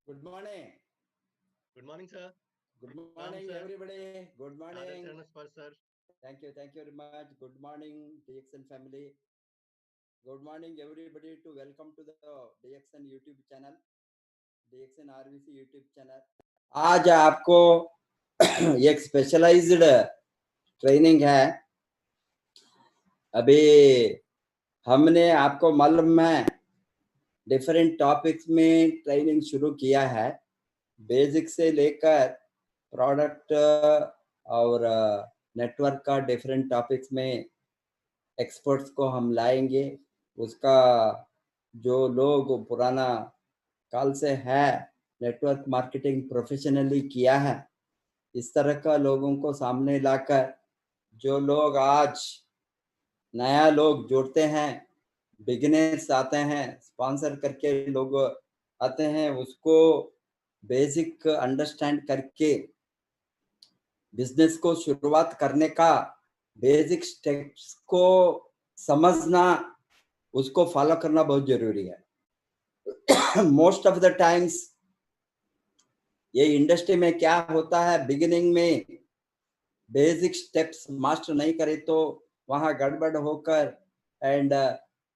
Good morning. Good morning, sir. Good Ram, morning, sir. everybody. Good Radha morning. Charanas first, sir. Thank you very much. Good morning, DXN family. Good morning, everybody. To welcome to the DXN YouTube channel, DXN RVC YouTube channel. आज आपको एक specialised training है। अभी हमने आपको मालूम है different topics में ट्रेनिंग शुरू किया है, बेसिक से लेकर प्रोडक्ट और नेटवर्क का डिफरेंट टॉपिक्स में एक्सपर्ट्स को हम लाएंगे। उसका जो लोग पुराना काल से है नेटवर्क मार्केटिंग प्रोफेशनली किया है, इस तरह का लोगों को सामने लाकर जो लोग आज नया लोग जुड़ते हैं, बिगिनर्स आते हैं, स्पॉन्सर करके लोग आते हैं, उसको बेसिक अंडरस्टैंड करके बिजनेस को शुरुआत करने का बेसिक स्टेप्स को समझना, उसको फॉलो करना बहुत जरूरी है। मोस्ट ऑफ द टाइम्स ये इंडस्ट्री में क्या होता है, बिगिनिंग में बेसिक स्टेप्स मास्टर नहीं करे तो वहां गड़बड़ होकर एंड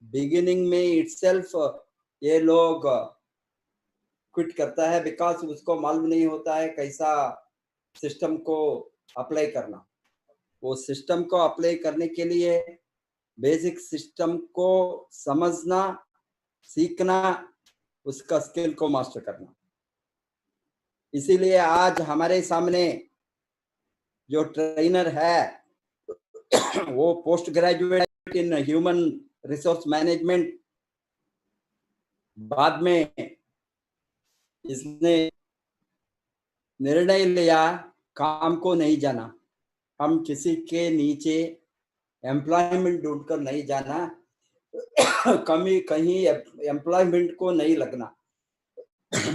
बिगिनिंग में इटसेल्फ ये लोग क्विट करता है, बिकॉज उसको मालूम नहीं होता है कैसा सिस्टम को अप्लाई करना। वो सिस्टम को अप्लाई करने के लिए बेसिक सिस्टम को समझना, सीखना, उसका स्किल को मास्टर करना। इसीलिए आज हमारे सामने जो ट्रेनर है वो post graduate in human resource management, बाद में इसने निर्णय लिया काम को नहीं जाना, हम किसी के नीचे एम्प्लॉयमेंट ढूंढकर नहीं जाना, कहीं एम्प्लॉयमेंट को नहीं लगना।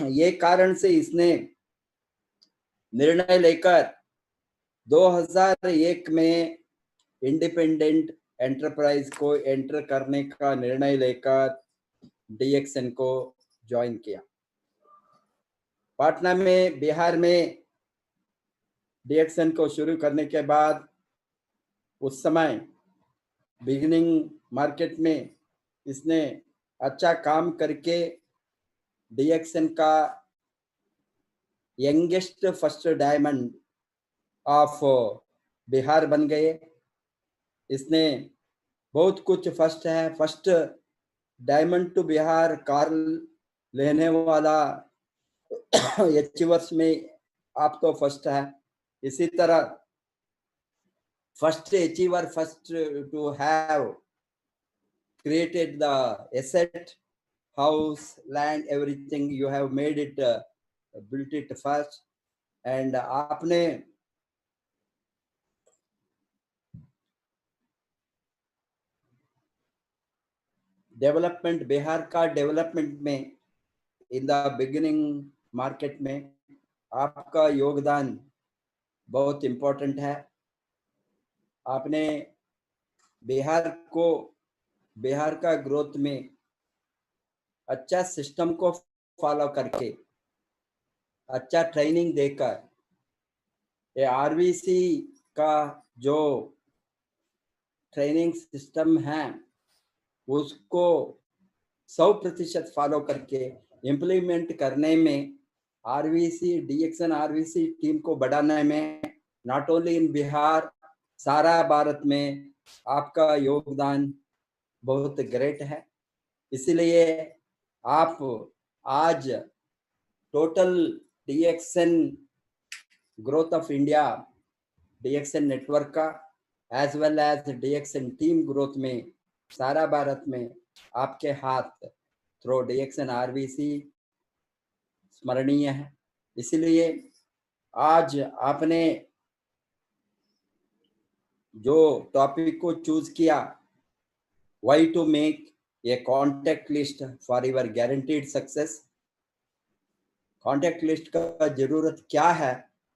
ये कारण से इसने निर्णय लेकर 2001 में इंडिपेंडेंट एंटरप्राइज को एंटर करने का निर्णय लेकर डीएक्सएन को ज्वाइन किया। पटना में, बिहार में डीएक्सएन को शुरू करने के बाद उस समय बिगिनिंग मार्केट में इसने अच्छा काम करके डीएक्सएन का youngest first diamond of Bihar बन गए। इसने बहुत कुछ फर्स्ट है, first diamond to Bihar car लेने वाला अचीवर्स में आप तो फर्स्ट है। इसी तरह first achiever, first to have created the asset, house, land, everything you have made it, built it first, and आपने डेवलपमेंट, बिहार का डेवलपमेंट में इन द बिगिनिंग मार्केट में आपका योगदान बहुत इम्पोर्टेंट है। आपने बिहार को, बिहार का ग्रोथ में अच्छा सिस्टम को फॉलो करके, अच्छा ट्रेनिंग देकर, ये आरवीसी का जो ट्रेनिंग सिस्टम है उसको 100% फॉलो करके इम्प्लीमेंट करने में, आरवीसी डीएक्सएन आरवीसी टीम को बढ़ाने में, नॉट ओनली इन बिहार, सारा भारत में आपका योगदान बहुत ग्रेट है। इसलिए आप आज total DXN growth of India, DXN network का as well as DXN team growth में सारा भारत में आपके हाथ थ्रो डीएक्सएन आरवीसी स्मरणीय है। इसलिए आज आपने जो टॉपिक को चूज किया, why to make a contact list for your guaranteed success. Contact list का जरूरत क्या है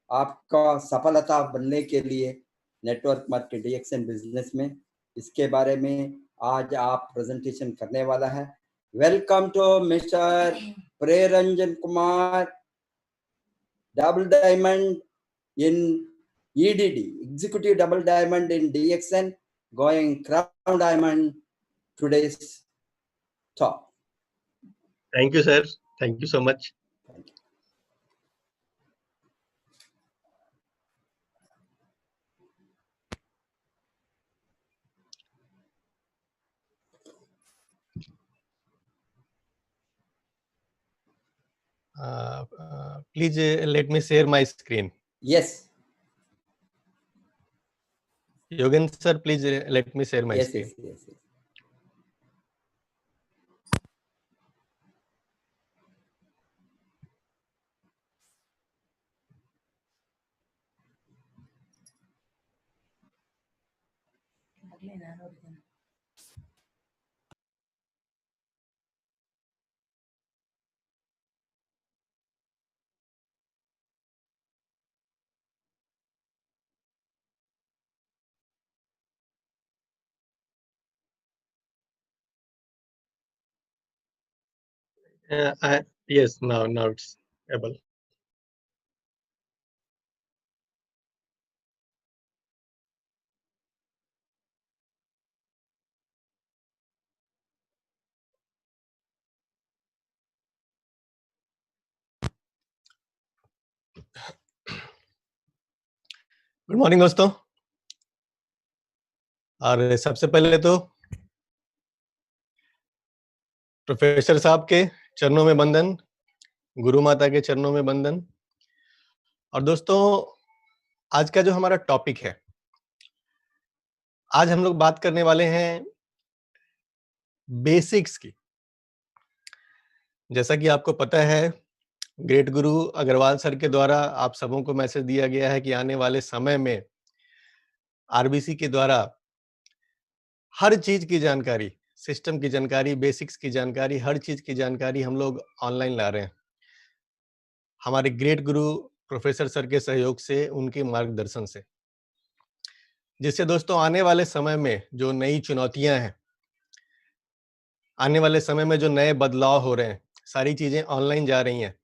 आपका सफलता बनने के लिए नेटवर्क मार्केट डीएक्सएन बिजनेस में, इसके बारे में आज आप प्रेजेंटेशन करने वाला है। Welcome to mister Preranjan Kumar, double diamond in EDD, executive double diamond in DXN, going crown diamond, today's top. Thank you, sir. Thank you so much. Thank you. Please let me share my screen. Yes. Yogen sir, please let me share my screen. Yes. Yes, now it's able. Good morning दोस्तों। और सबसे पहले तो professor साहब के चरणों में वंदन, गुरु माता के चरणों में वंदन। और दोस्तों, आज का जो हमारा टॉपिक है, आज हम लोग बात करने वाले हैं बेसिक्स की। जैसा कि आपको पता है, ग्रेट गुरु अग्रवाल सर के द्वारा आप सबों को मैसेज दिया गया है कि आने वाले समय में आरबीसी के द्वारा हर चीज की जानकारी, सिस्टम की जानकारी, बेसिक्स की जानकारी, हर चीज की जानकारी हम लोग ऑनलाइन ला रहे हैं, हमारे ग्रेट गुरु प्रोफेसर सर के सहयोग से, उनके मार्गदर्शन से, जिससे दोस्तों आने वाले समय में जो नई चुनौतियां हैं, आने वाले समय में जो नए बदलाव हो रहे हैं, सारी चीजें ऑनलाइन जा रही हैं,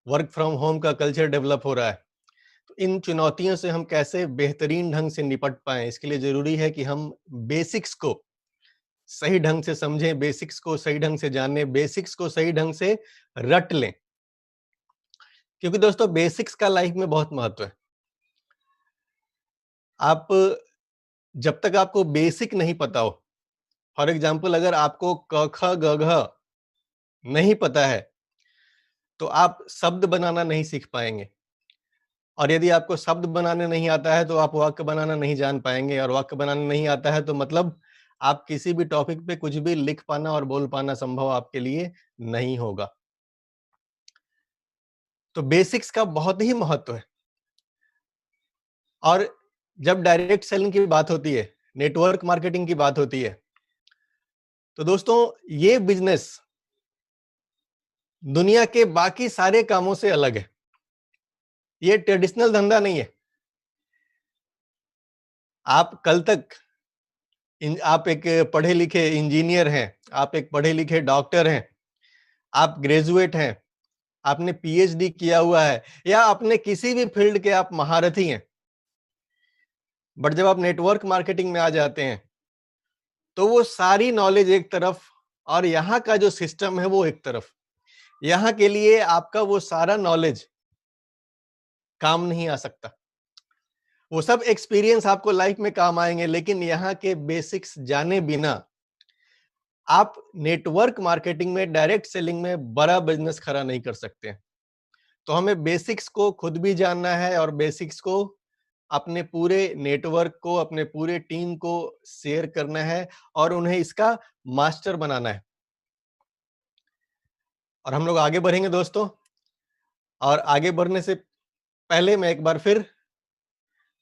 वर्क फ्रॉम होम का कल्चर डेवलप हो रहा है, तो इन चुनौतियों से हम कैसे बेहतरीन ढंग से निपट पाएं, इसके लिए जरूरी है कि हम बेसिक्स को सही ढंग से समझें, बेसिक्स को सही ढंग से जानें, बेसिक्स को सही ढंग से रट लें। क्योंकि दोस्तों बेसिक्स का लाइफ में बहुत महत्व है। आप जब तक आपको बेसिक नहीं पता हो, फॉर एग्जाम्पल अगर आपको क ख ग घ नहीं पता है तो आप शब्द बनाना नहीं सीख पाएंगे, और यदि आपको शब्द बनाने नहीं आता है तो आप वाक्य बनाना नहीं जान पाएंगे, और वाक्य बनाना नहीं आता है तो मतलब आप किसी भी टॉपिक पे कुछ भी लिख पाना और बोल पाना संभव आपके लिए नहीं होगा। तो बेसिक्स का बहुत ही महत्व है। और जब डायरेक्ट सेलिंग की बात होती है, नेटवर्क मार्केटिंग की बात होती है, तो दोस्तों ये बिजनेस दुनिया के बाकी सारे कामों से अलग है। ये ट्रेडिशनल धंधा नहीं है। आप कल तक आप एक पढ़े लिखे इंजीनियर हैं, आप एक पढ़े लिखे डॉक्टर हैं, आप ग्रेजुएट हैं, आपने पीएचडी किया हुआ है, या अपने किसी भी फील्ड के आप महारथी हैं, बट जब आप नेटवर्क मार्केटिंग में आ जाते हैं तो वो सारी नॉलेज एक तरफ और यहाँ का जो सिस्टम है वो एक तरफ। यहाँ के लिए आपका वो सारा नॉलेज काम नहीं आ सकता। वो सब एक्सपीरियंस आपको लाइफ में काम आएंगे, लेकिन यहाँ के बेसिक्स जाने बिना आप नेटवर्क मार्केटिंग में, डायरेक्ट सेलिंग में बड़ा बिजनेस खड़ा नहीं कर सकते। तो हमें बेसिक्स को खुद भी जानना है और बेसिक्स को अपने पूरे नेटवर्क को, अपने पूरे टीम को शेयर करना है और उन्हें इसका मास्टर बनाना है। और हम लोग आगे बढ़ेंगे दोस्तों, और आगे बढ़ने से पहले मैं एक बार फिर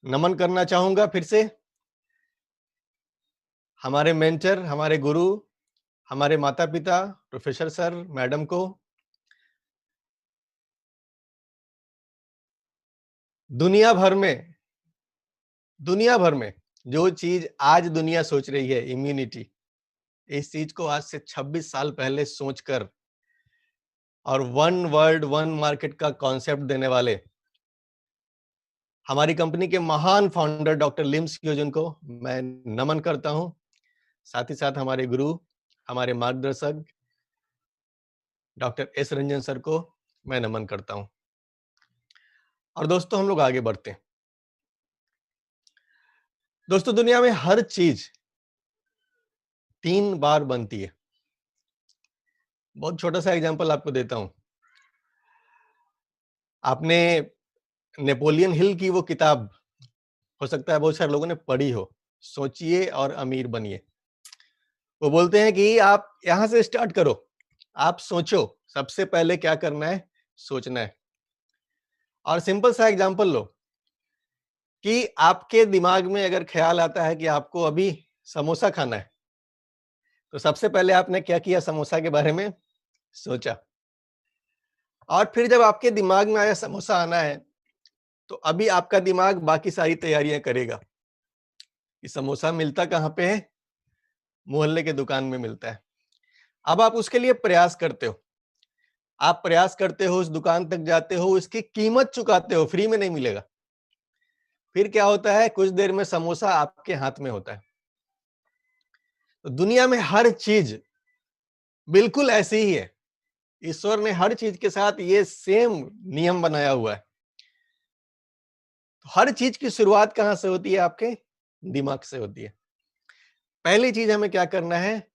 नमन करना चाहूंगा फिर से हमारे मेंटर, हमारे गुरु, हमारे माता पिता, प्रोफेसर सर, मैडम को। दुनिया भर में जो चीज आज दुनिया सोच रही है, इम्यूनिटी, इस चीज को आज से 26 साल पहले सोचकर और वन वर्ल्ड वन मार्केट का कॉन्सेप्ट देने वाले हमारी कंपनी के महान फाउंडर डॉक्टर लिम सियोजन को मैं नमन करता हूं। साथ ही साथ हमारे गुरु, हमारे मार्गदर्शक डॉक्टर एस रंजन सर को मैं नमन करता हूं। और दोस्तों, हम लोग आगे बढ़ते हैं। दोस्तों, दुनिया में हर चीज 3 बार बनती है। बहुत छोटा सा एग्जांपल आपको देता हूं। आपने नेपोलियन हिल की वो किताब, हो सकता है बहुत सारे लोगों ने पढ़ी हो, सोचिए और अमीर बनिए। वो बोलते हैं कि आप यहां से स्टार्ट करो, आप सोचो, सबसे पहले क्या करना है, सोचना है। और सिंपल सा एग्जांपल लो कि आपके दिमाग में अगर ख्याल आता है कि आपको अभी समोसा खाना है, तो सबसे पहले आपने क्या किया, समोसा के बारे में सोचा। और फिर जब आपके दिमाग में आया समोसा आना है, तो अभी आपका दिमाग बाकी सारी तैयारियां करेगा कि समोसा मिलता कहां पे है, मोहल्ले के दुकान में मिलता है। अब आप उसके लिए प्रयास करते हो, आप प्रयास करते हो, उस दुकान तक जाते हो, उसकी कीमत चुकाते हो, फ्री में नहीं मिलेगा। फिर क्या होता है, कुछ देर में समोसा आपके हाथ में होता है। तो दुनिया में हर चीज बिल्कुल ऐसी ही है। ईश्वर ने हर चीज के साथ ये सेम नियम बनाया हुआ है। तो हर चीज की शुरुआत कहां से होती है, आपके दिमाग से होती है। पहली चीज हमें क्या करना है,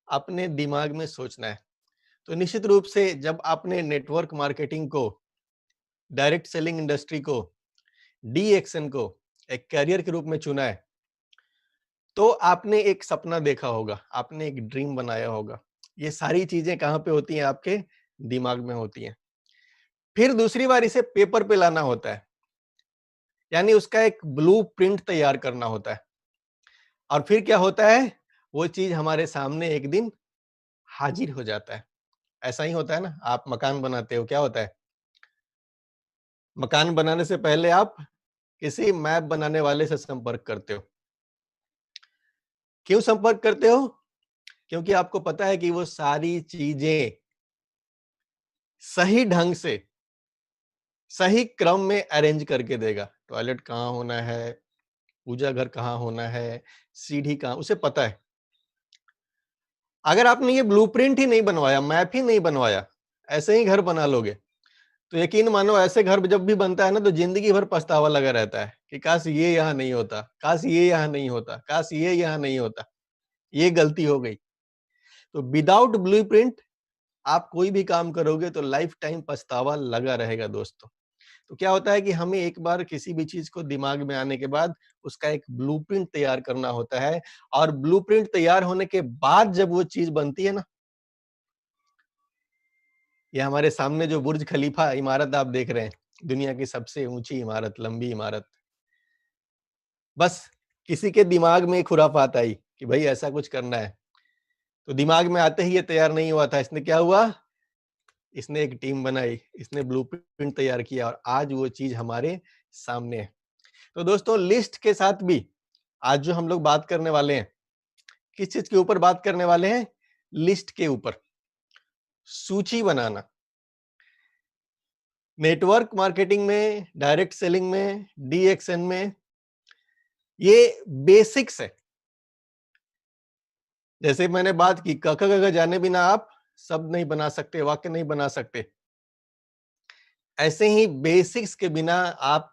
अपने दिमाग में सोचना है। तो निश्चित रूप से जब आपने नेटवर्क मार्केटिंग को, डायरेक्ट सेलिंग इंडस्ट्री को, DXN को एक कैरियर के रूप में चुना है, तो आपने एक सपना देखा होगा, आपने एक ड्रीम बनाया होगा। ये सारी चीजें कहां पे होती हैं, आपके दिमाग में होती हैं। फिर दूसरी बार इसे पेपर पे लाना होता है, यानी उसका एक ब्लूप्रिंट तैयार करना होता है। और फिर क्या होता है, वो चीज हमारे सामने एक दिन हाजिर हो जाता है। ऐसा ही होता है ना, आप मकान बनाते हो, क्या होता है, मकान बनाने से पहले आप किसी मैप बनाने वाले से संपर्क करते हो। क्यों संपर्क करते हो, क्योंकि आपको पता है कि वो सारी चीजें सही ढंग से, सही क्रम में अरेंज करके देगा। टॉयलेट कहाँ होना है, पूजा घर कहाँ होना है, सीढ़ी कहाँ, उसे पता है। अगर आपने ये ब्लूप्रिंट ही नहीं बनवाया, मैप ही नहीं बनवाया, ऐसे ही घर बना लोगे, तो यकीन मानो ऐसे घर जब भी बनता है ना, तो जिंदगी भर पछतावा लगा रहता है कि काश ये यहाँ नहीं होता, काश ये यहाँ नहीं होता, काश ये यहाँ नहीं होता, ये गलती हो गई। तो विदाउट ब्लूप्रिंट आप कोई भी काम करोगे तो लाइफ टाइम पछतावा लगा रहेगा दोस्तों। तो क्या होता है कि हमें एक बार किसी भी चीज को दिमाग में आने के बाद उसका एक ब्लूप्रिंट तैयार करना होता है। और ब्लूप्रिंट तैयार होने के बाद जब वो चीज बनती है ना, ये हमारे सामने जो बुर्ज खलीफा इमारत आप देख रहे हैं, दुनिया की सबसे ऊंची इमारत, लंबी इमारत, बस किसी के दिमाग में खुराफात आई कि भाई ऐसा कुछ करना है, तो दिमाग में आते ही ये तैयार नहीं हुआ था। इसने क्या हुआ, इसने एक टीम बनाई, इसने ब्लूप्रिंट तैयार किया और आज वो चीज हमारे सामने है। तो दोस्तों, लिस्ट के साथ भी आज जो हम लोग बात करने वाले हैं, किस चीज के ऊपर बात करने वाले हैं, लिस्ट के ऊपर, सूची बनाना। नेटवर्क मार्केटिंग में, डायरेक्ट सेलिंग में, DXN में ये बेसिक्स है। जैसे मैंने बात की, क ख ग घ जाने बिना आप शब्द नहीं बना सकते, वाक्य नहीं बना सकते, ऐसे ही बेसिक्स के बिना आप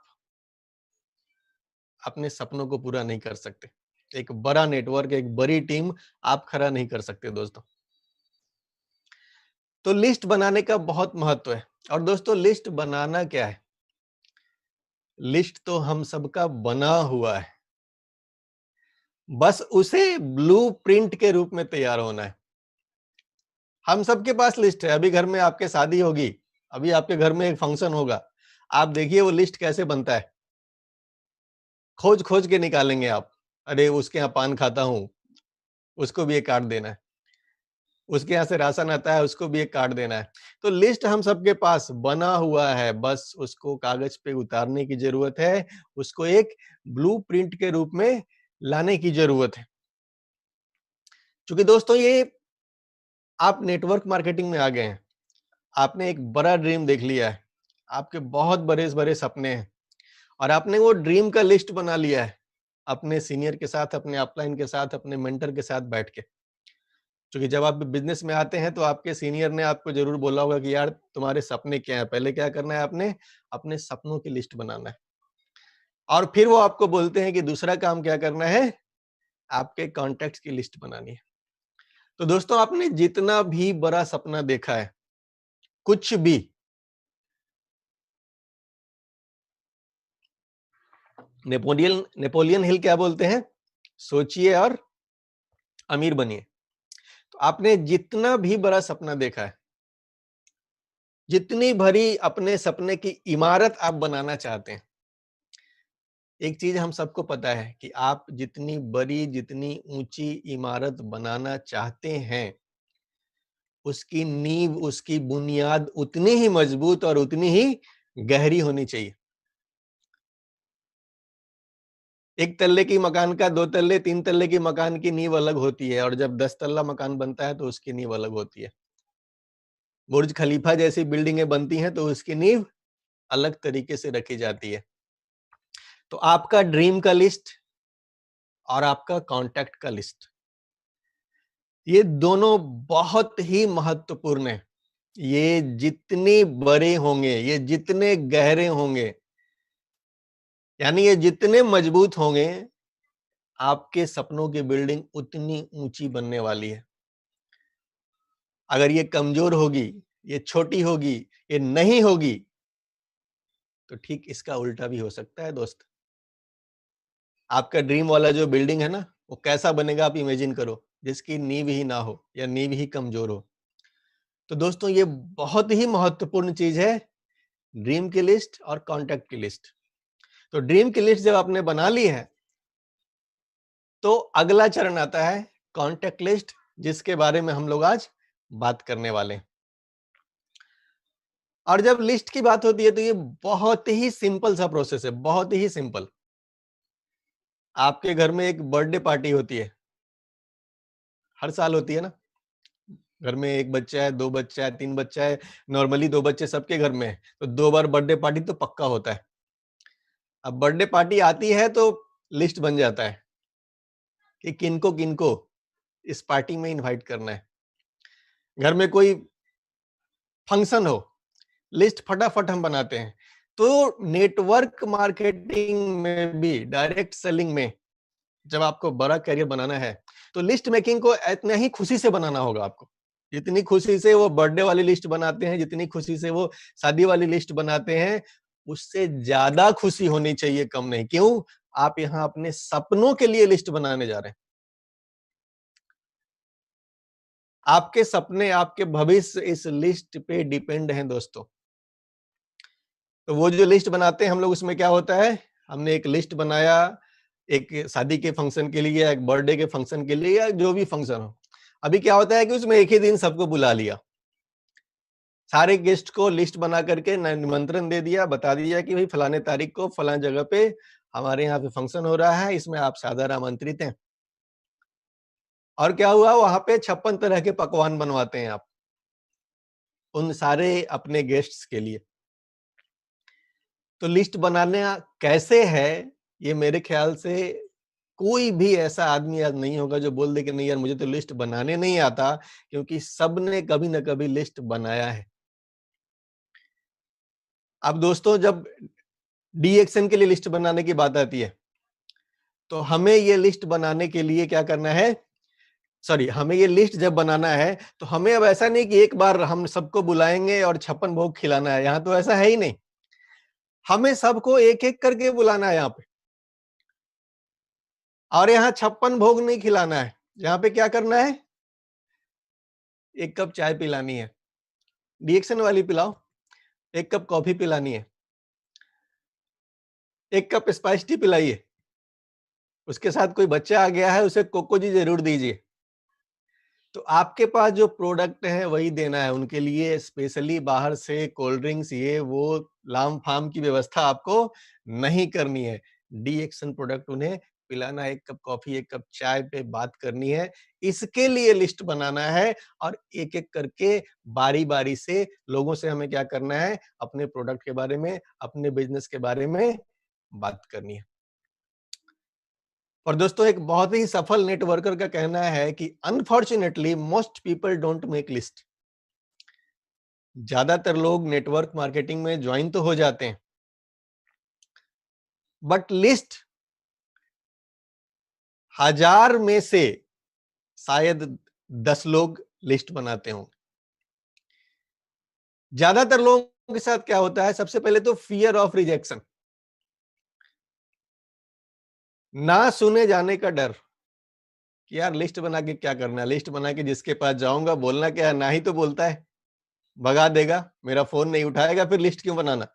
अपने सपनों को पूरा नहीं कर सकते। एक बड़ा नेटवर्क, एक बड़ी टीम आप खड़ा नहीं कर सकते दोस्तों। तो लिस्ट बनाने का बहुत महत्व है। और दोस्तों, लिस्ट बनाना क्या है, लिस्ट तो हम सबका बना हुआ है, बस उसे ब्लूप्रिंट के रूप में तैयार होना है। हम सबके पास लिस्ट है। अभी घर में आपके शादी होगी, अभी आपके घर में एक फंक्शन होगा, आप देखिए वो लिस्ट कैसे बनता है, खोज खोज के निकालेंगे आप। अरे उसके यहाँ पान खाता हूं, उसको भी एक कार्ड देना है, उसके यहाँ से राशन आता है, उसको भी एक कार्ड देना है। तो लिस्ट हम सबके पास बना हुआ है, बस उसको कागज पे उतारने की जरूरत है, उसको एक ब्लूप्रिंट के रूप में लाने की जरूरत है। क्योंकि दोस्तों, ये आप नेटवर्क मार्केटिंग में आ गए हैं, आपने एक बड़ा ड्रीम देख लिया है, आपके बहुत बड़े बड़े सपने हैं और आपने वो ड्रीम का लिस्ट बना लिया है अपने सीनियर के साथ, अपने अपलाइन के साथ, अपने मेंटर के साथ बैठ के। क्योंकि जब आप बिजनेस में आते हैं तो आपके सीनियर ने आपको जरूर बोला होगा कि यार तुम्हारे सपने क्या है, पहले क्या करना है, आपने अपने सपनों की लिस्ट बनाना है। और फिर वो आपको बोलते हैं कि दूसरा काम क्या करना है, आपके कॉन्टैक्ट्स की लिस्ट बनानी है। तो दोस्तों, आपने जितना भी बड़ा सपना देखा है, कुछ भी, नेपोलियन हिल क्या बोलते हैं, सोचिए और अमीर बनिए। तो आपने जितना भी बड़ा सपना देखा है, जितनी भरी अपने सपने की इमारत आप बनाना चाहते हैं, एक चीज हम सबको पता है कि आप जितनी बड़ी, जितनी ऊंची इमारत बनाना चाहते हैं, उसकी नींव, उसकी बुनियाद उतनी ही मजबूत और उतनी ही गहरी होनी चाहिए। एक तल्ले की मकान का 2 तल्ले 3 तल्ले की मकान की नींव अलग होती है और जब 10 तल्ला मकान बनता है तो उसकी नींव अलग होती है। बुर्ज खलीफा जैसी बिल्डिंगें बनती हैं तो उसकी नींव अलग तरीके से रखी जाती है। तो आपका ड्रीम का लिस्ट और आपका कॉन्टैक्ट का लिस्ट, ये दोनों बहुत ही महत्वपूर्ण है। ये जितने बड़े होंगे, ये जितने गहरे होंगे, यानी ये जितने मजबूत होंगे, आपके सपनों की बिल्डिंग उतनी ऊंची बनने वाली है। अगर ये कमजोर होगी, ये छोटी होगी, ये नहीं होगी, तो ठीक इसका उल्टा भी हो सकता है दोस्त। आपका ड्रीम वाला जो बिल्डिंग है ना, वो कैसा बनेगा आप इमेजिन करो, जिसकी नींव ही ना हो या नींव ही कमजोर हो। तो दोस्तों, ये बहुत ही महत्वपूर्ण चीज है, ड्रीम की लिस्ट और कॉन्टैक्ट की लिस्ट। तो ड्रीम की लिस्ट जब आपने बना ली है, तो अगला चरण आता है कॉन्टैक्ट लिस्ट, जिसके बारे में हम लोग आज बात करने वाले हैं। और जब लिस्ट की बात होती है तो ये बहुत ही सिंपल सा प्रोसेस है, बहुत ही सिंपल। आपके घर में एक बर्थडे पार्टी होती है, हर साल होती है ना। घर में एक बच्चा है, 2 बच्चा है, 3 बच्चा है, नॉर्मली 2 बच्चे सबके घर में है, तो 2 बार बर्थडे पार्टी तो पक्का होता है। अब बर्थडे पार्टी आती है तो लिस्ट बन जाता है कि किनको किनको इस पार्टी में इनवाइट करना है। घर में कोई फंक्शन हो, लिस्ट फटाफट हम बनाते हैं। तो नेटवर्क मार्केटिंग में भी, डायरेक्ट सेलिंग में, जब आपको बड़ा करियर बनाना है तो लिस्ट मेकिंग को इतना ही खुशी से बनाना होगा आपको, जितनी खुशी से वो बर्थडे वाली लिस्ट बनाते हैं, जितनी खुशी से वो शादी वाली लिस्ट बनाते हैं, उससे ज्यादा खुशी होनी चाहिए, कम नहीं। क्यों? आप यहाँ अपने सपनों के लिए लिस्ट बनाने जा रहे हैं। आपके सपने, आपके भविष्य इस लिस्ट पे डिपेंड हैं दोस्तों। तो वो जो लिस्ट बनाते हैं हम लोग, उसमें क्या होता है, हमने एक लिस्ट बनाया एक शादी के फंक्शन के लिए या एक बर्थडे के फंक्शन के लिए या जो भी फंक्शन हो। अभी क्या होता है कि उसमें एक ही दिन सबको बुला लिया, सारे गेस्ट को लिस्ट बना करके निमंत्रण दे दिया, बता दिया कि भाई फलाने तारीख को फलाने जगह पे हमारे यहाँ पे फंक्शन हो रहा है, इसमें आप सादर आमंत्रित हैं। और क्या हुआ, वहां पे 56 तरह के पकवान बनवाते हैं आप उन सारे अपने गेस्ट्स के लिए। तो लिस्ट बनाने कैसे है, ये मेरे ख्याल से कोई भी ऐसा आदमी आज नहीं होगा जो बोल दे कि नहीं यार मुझे तो लिस्ट बनाने नहीं आता, क्योंकि सबने कभी ना कभी लिस्ट बनाया है। अब दोस्तों, जब डी एक्शन के लिए लिस्ट बनाने की बात आती है, तो हमें ये लिस्ट बनाने के लिए क्या करना है, हमें ये लिस्ट जब बनाना है तो हमें अब ऐसा नहीं कि एक बार हम सबको बुलाएंगे और 56 भोग खिलाना है, यहाँ तो ऐसा है ही नहीं। हमें सबको एक एक करके बुलाना है यहाँ पे, और यहाँ 56 भोग नहीं खिलाना है। यहाँ पे क्या करना है, एक कप चाय पिलानी है, रिएक्शन वाली पिलाओ, एक कप कॉफी पिलानी है, एक कप स्पाइस टी पिलाइए, उसके साथ कोई बच्चा आ गया है उसे कोको जी जरूर दीजिए। तो आपके पास जो प्रोडक्ट है वही देना है उनके लिए, स्पेशली बाहर से कोल्ड ड्रिंक्स ये वो लाम फाम की व्यवस्था आपको नहीं करनी है। डी एक्शन प्रोडक्ट उन्हें पिलाना है, 1 कप कॉफी, 1 कप चाय पे बात करनी है, इसके लिए लिस्ट बनाना है और एक-एक करके बारी-बारी से लोगों से हमें क्या करना है, अपने प्रोडक्ट के बारे में, अपने बिजनेस के बारे में बात करनी है। और दोस्तों एक बहुत ही सफल नेटवर्कर का कहना है कि unfortunately most people don't make list. ज्यादातर लोग नेटवर्क मार्केटिंग में ज्वाइन तो हो जाते हैं, बट लिस्ट 1000 में से शायद 10 लोग लिस्ट बनाते हों। ज्यादातर लोगों के साथ क्या होता है, सबसे पहले तो फियर ऑफ रिजेक्शन, ना सुने जाने का डर कि यार लिस्ट बना के क्या करना है, लिस्ट बना के जिसके पास जाऊंगा बोलना क्या है, ना ही तो बोलता है, भगा देगा, मेरा फोन नहीं उठाएगा, फिर लिस्ट क्यों बनाना।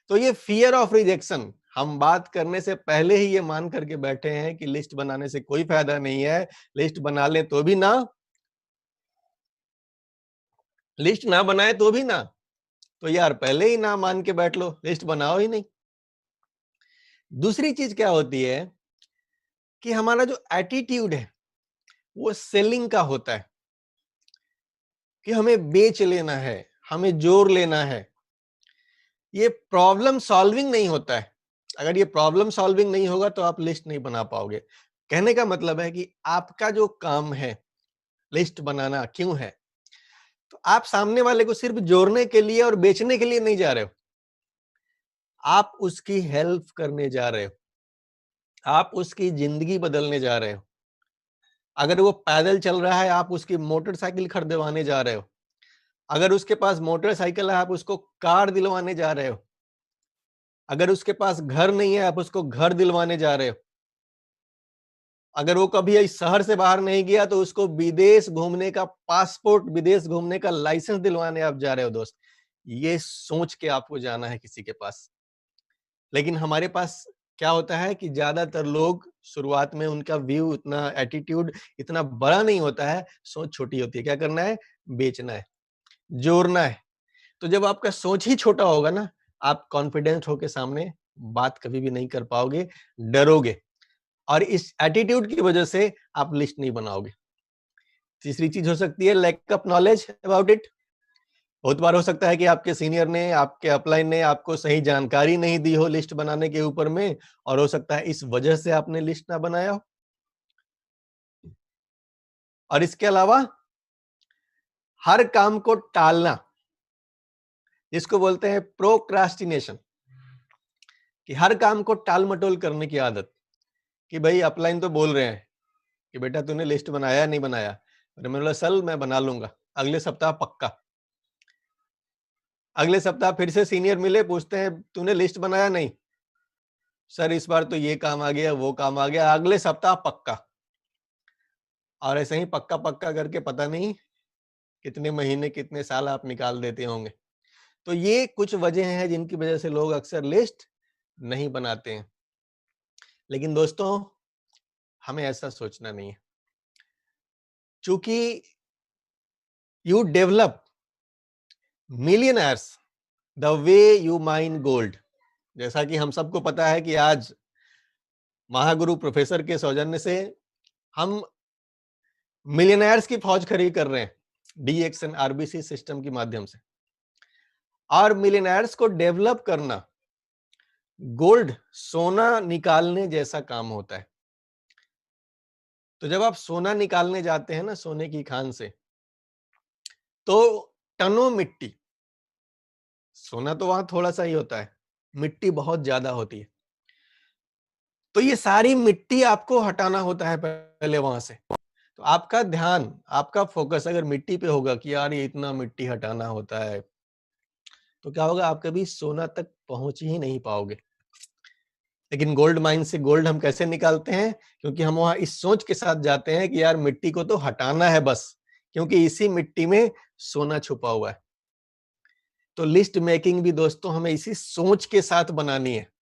तो ये फियर ऑफ रिजेक्शन, हम बात करने से पहले ही ये मान करके बैठे हैं कि लिस्ट बनाने से कोई फायदा नहीं है, लिस्ट बना ले तो भी ना, लिस्ट ना बनाए तो भी ना, तो यार पहले ही ना मान के बैठ लो, लिस्ट बनाओ ही नहीं। दूसरी चीज क्या होती है कि हमारा जो एटीट्यूड है वो सेलिंग का होता है, कि हमें बेच लेना है, हमें जोर लेना है। ये प्रॉब्लम सॉल्विंग नहीं होता है। अगर ये प्रॉब्लम सॉल्विंग नहीं होगा तो आप लिस्ट नहीं बना पाओगे। कहने का मतलब है कि आपका जो काम है लिस्ट बनाना क्यों है, तो आप सामने वाले को सिर्फ जोड़ने के लिए और बेचने के लिए नहीं जा रहे हो, आप उसकी हेल्प करने जा रहे हो, आप उसकी जिंदगी बदलने जा रहे हो। अगर वो पैदल चल रहा है आप उसकी मोटरसाइकिल खरीदवाने जा रहे हो, अगर उसके पास मोटरसाइकिल है आप उसको कार दिलवाने जा रहे हो, अगर उसके पास घर नहीं है आप उसको घर दिलवाने जा रहे हो, अगर वो कभी इस शहर से बाहर नहीं गया तो उसको विदेश घूमने का पासपोर्ट, विदेश घूमने का लाइसेंस दिलवाने आप जा रहे हो। दोस्त, ये सोच के आपको जाना है किसी के पास। लेकिन हमारे पास क्या होता है कि ज्यादातर लोग शुरुआत में उनका व्यू, इतना एटीट्यूड इतना बड़ा नहीं होता है, सोच छोटी होती है। क्या करना है, बेचना है, जोड़ना है। तो जब आपका सोच ही छोटा होगा ना, आप कॉन्फिडेंट होके सामने बात कभी भी नहीं कर पाओगे, डरोगे, और इस एटीट्यूड की वजह से आप लिस्ट नहीं बनाओगे। तीसरी चीज हो सकती है lack of knowledge about it. बहुत बार हो सकता है कि आपके सीनियर ने, आपके अपलाइन ने आपको सही जानकारी नहीं दी हो लिस्ट बनाने के ऊपर में, और हो सकता है इस वजह से आपने लिस्ट ना बनाया हो। और इसके अलावा हर काम को टालना, जिसको बोलते हैं प्रोक्रास्टिनेशन, कि हर काम को टाल मटोल करने की आदत। कि भाई अपलाइन तो बोल रहे हैं कि बेटा तूने लिस्ट बनाया नहीं बनाया, मैंने बोला सर मैं बना लूंगा, अगले सप्ताह पक्का। अगले सप्ताह फिर से सीनियर मिले, पूछते हैं तूने लिस्ट बनाया नहीं, सर इस बार तो ये काम आ गया, वो काम आ गया, अगले सप्ताह पक्का। और ऐसे ही पक्का पक्का करके पता नहीं कितने महीने, कितने साल आप निकाल देते होंगे। तो ये कुछ वजह हैं जिनकी वजह से लोग अक्सर लिस्ट नहीं बनाते हैं। लेकिन दोस्तों हमें ऐसा सोचना नहीं है, क्योंकि you develop millionaires the way you mine gold. जैसा कि हम सबको पता है कि आज महागुरु प्रोफेसर के सौजन्य से हम मिलियनर्स की फौज खड़ी कर रहे हैं DXN RBC सिस्टम के माध्यम से। और मिलियनर्स को डेवलप करना गोल्ड, सोना निकालने जैसा काम होता है। तो जब आप सोना निकालने जाते हैं ना सोने की खान से, तो टनों मिट्टी, सोना तो वहां थोड़ा सा ही होता है, मिट्टी बहुत ज्यादा होती है। तो ये सारी मिट्टी आपको हटाना होता है पहले वहां से। तो आपका ध्यान, आपका फोकस अगर मिट्टी पे होगा कि यार ये इतना मिट्टी हटाना होता है, तो क्या होगा, आप कभी सोना तक पहुंच ही नहीं पाओगे। लेकिन गोल्ड माइन से गोल्ड हम कैसे निकालते हैं, क्योंकि हम वहां इस सोच के साथ जाते हैं कि यार मिट्टी को तो हटाना है बस, क्योंकि इसी मिट्टी में सोना छुपा हुआ है। तो लिस्ट मेकिंग भी दोस्तों हमें इसी सोच के साथ बनानी है।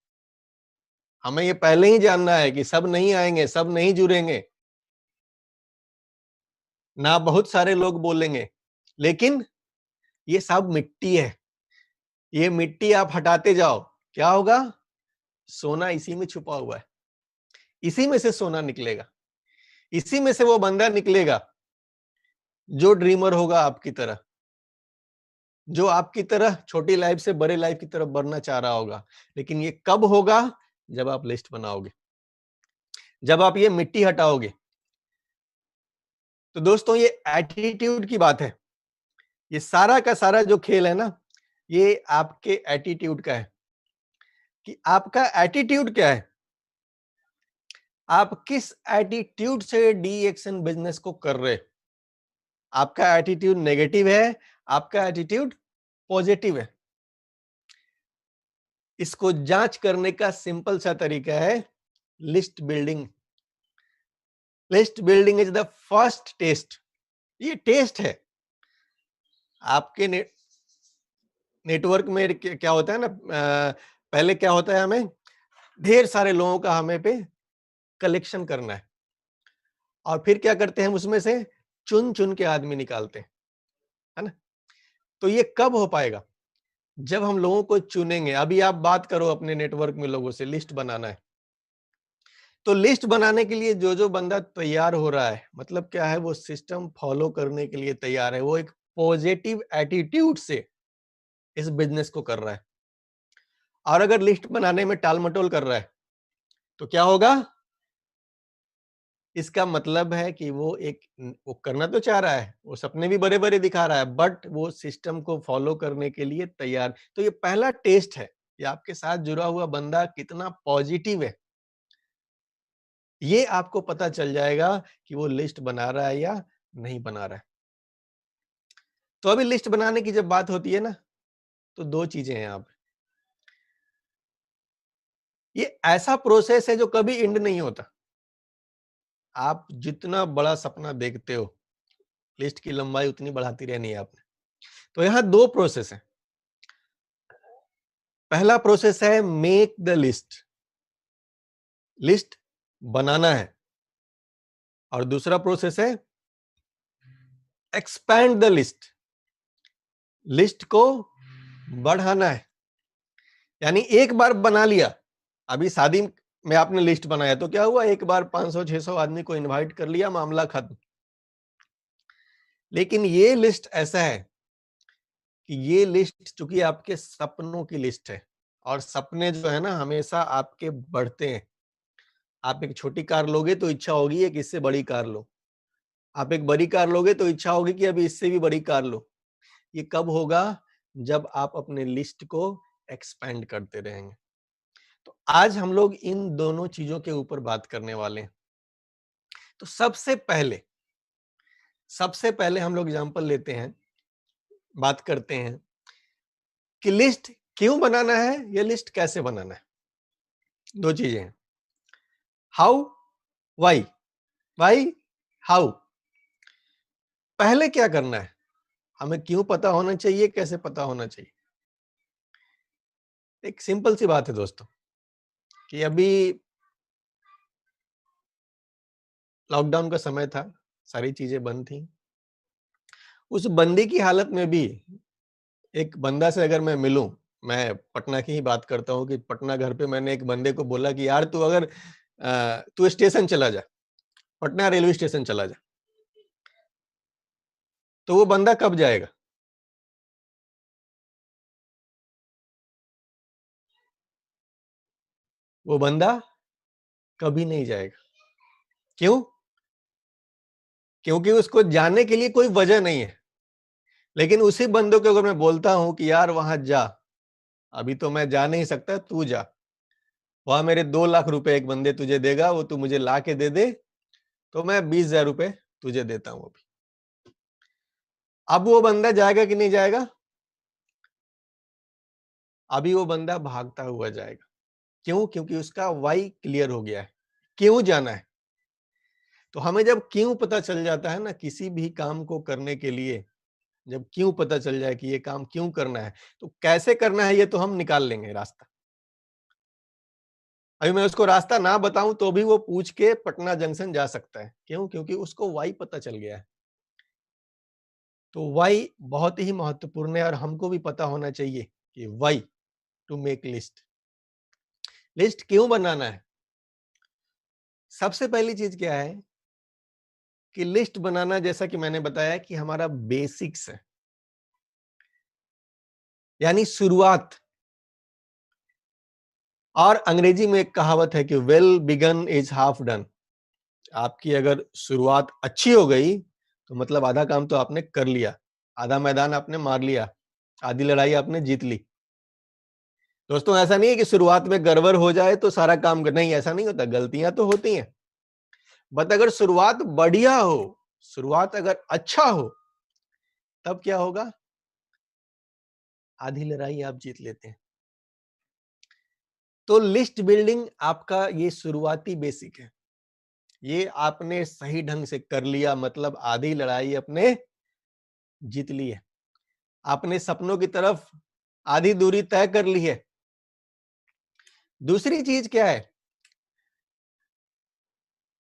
हमें ये पहले ही जानना है कि सब नहीं आएंगे, सब नहीं जुड़ेंगे, ना बहुत सारे लोग बोलेंगे, लेकिन ये सब मिट्टी है। ये मिट्टी आप हटाते जाओ, क्या होगा, सोना इसी में छुपा हुआ है। इसी में से सोना निकलेगा, इसी में से वो बंदा निकलेगा जो ड्रीमर होगा आपकी तरह, जो आपकी तरह छोटी लाइफ से बड़े लाइफ की तरफ बढ़ना चाह रहा होगा। लेकिन ये कब होगा? जब आप लिस्ट बनाओगे, जब आप ये मिट्टी हटाओगे। तो दोस्तों, ये एटीट्यूड की बात है। ये सारा का सारा जो खेल है ना, ये आपके एटीट्यूड का है कि आपका एटीट्यूड क्या है, आप किस एटीट्यूड से डी एक्शन बिजनेस को कर रहे। आपका एटीट्यूड नेगेटिव है, आपका एटीट्यूड पॉजिटिव है। इसको जांच करने का सिंपल सा तरीका है list building. List building is the first test. ये टेस्ट है आपके नेटवर्क में। क्या होता है ना, पहले क्या होता है, हमें ढेर सारे लोगों का हमें पे कलेक्शन करना है, और फिर क्या करते हैं, उसमें से चुन चुन के आदमी निकालते हैं, है ना। तो ये कब हो पाएगा? जब हम लोगों को चुनेंगे। अभी आप बात करो अपने नेटवर्क में लोगों से, लिस्ट बनाना है। तो लिस्ट बनाने के लिए जो जो बंदा तैयार हो रहा है, मतलब क्या है, वो सिस्टम फॉलो करने के लिए तैयार है, वो एक पॉजिटिव एटीट्यूड से इस बिजनेस को कर रहा है। और अगर लिस्ट बनाने में टाल मटोल कर रहा है तो क्या होगा? इसका मतलब है कि वो करना तो चाह रहा है, वो सपने भी बड़े बड़े दिखा रहा है, बट वो सिस्टम को फॉलो करने के लिए तैयार। तो ये पहला टेस्ट है कि आपके साथ जुड़ा हुआ बंदा कितना पॉजिटिव है। ये आपको पता चल जाएगा कि वो लिस्ट बना रहा है या नहीं बना रहा है। तो अभी लिस्ट बनाने की जब बात होती है ना, तो दो चीजें हैं यहाँ पे। ये ऐसा प्रोसेस है जो कभी एंड नहीं होता। आप जितना बड़ा सपना देखते हो, लिस्ट की लंबाई उतनी बढ़ाती रहनी है आपने। तो यहाँ दो प्रोसेस है। पहला प्रोसेस है मेक द लिस्ट, लिस्ट बनाना है। और दूसरा प्रोसेस है एक्सपैंड द लिस्ट, लिस्ट को बढ़ाना है। यानी एक बार बना लिया, अभी शादी में आपने लिस्ट बनाया तो क्या हुआ, एक बार 500-600 आदमी को इनवाइट कर लिया, मामला खत्म। लेकिन ये लिस्ट ऐसा है कि ये लिस्ट चूंकि आपके सपनों की लिस्ट है, और सपने जो है ना हमेशा आपके बढ़ते हैं। आप एक छोटी कार लोगे तो इच्छा होगी एक इससे बड़ी कार लो, आप एक बड़ी कार लोगे तो इच्छा होगी कि अभी इससे भी बड़ी कार लो। ये कब होगा? जब आप अपने लिस्ट को एक्सपेंड करते रहेंगे। तो आज हम लोग इन दोनों चीजों के ऊपर बात करने वाले हैं। तो सबसे पहले हम लोग एग्जांपल लेते हैं, बात करते हैं कि लिस्ट क्यों बनाना है या लिस्ट कैसे बनाना है। दो चीजें हैं, हाउ, वाई। Y, how. पहले क्या करना है, हमें क्यों पता होना चाहिए, कैसे पता होना चाहिए। एक सिंपल सी बात है दोस्तों कि अभी लॉकडाउन का समय था, सारी चीजें बंद थी। उस बंदी की हालत में भी एक बंदा से अगर मैं मिलूं, मैं पटना की ही बात करता हूं कि पटना घर पे मैंने एक बंदे को बोला कि यार तू स्टेशन चला जा, पटना रेलवे स्टेशन चला जा। तो वो बंदा कब जाएगा? वो बंदा कभी नहीं जाएगा। क्यों? क्योंकि उसको जाने के लिए कोई वजह नहीं है। लेकिन उसी बंदों को अगर मैं बोलता हूं कि यार वहां जा, अभी तो मैं जा नहीं सकता, तू जा, वहां मेरे 2 लाख रुपए एक बंदे तुझे देगा, वो तू मुझे ला के दे दे, तो मैं 20,000 रुपए तुझे देता हूं अभी। अब वो बंदा जाएगा कि नहीं जाएगा? अभी वो बंदा भागता हुआ जाएगा। क्यों? क्योंकि उसका वाई क्लियर हो गया है, क्यों जाना है। तो हमें जब क्यों पता चल जाता है ना किसी भी काम को करने के लिए, जब क्यों पता चल जाए कि ये काम क्यों करना है, तो कैसे करना है ये तो हम निकाल लेंगे रास्ता। अभी मैं उसको रास्ता ना बताऊं तो भी वो पूछ के पटना जंक्शन जा सकता है। क्यों? क्योंकि उसको वाई पता चल गया है। तो वाई बहुत ही महत्वपूर्ण है, और हमको भी पता होना चाहिए कि why to make list. List क्यों बनाना है? सबसे पहली चीज क्या है कि लिस्ट बनाना, जैसा कि मैंने बताया कि हमारा बेसिक्स है, यानी शुरुआत। और अंग्रेजी में एक कहावत है कि well begun is half done. आपकी अगर शुरुआत अच्छी हो गई तो मतलब आधा काम तो आपने कर लिया, आधा मैदान आपने मार लिया, आधी लड़ाई आपने जीत ली। दोस्तों ऐसा नहीं है कि शुरुआत में गड़बड़ हो जाए तो सारा काम नहीं, ऐसा नहीं होता, गलतियां तो होती हैं। बट अगर शुरुआत बढ़िया हो, शुरुआत अगर अच्छा हो, तब क्या होगा, आधी लड़ाई आप जीत लेते हैं। तो लिस्ट बिल्डिंग आपका ये शुरुआती बेसिक है, ये आपने सही ढंग से कर लिया मतलब आधी लड़ाई अपने जीत ली है, आपने सपनों की तरफ आधी दूरी तय कर ली है। दूसरी चीज क्या है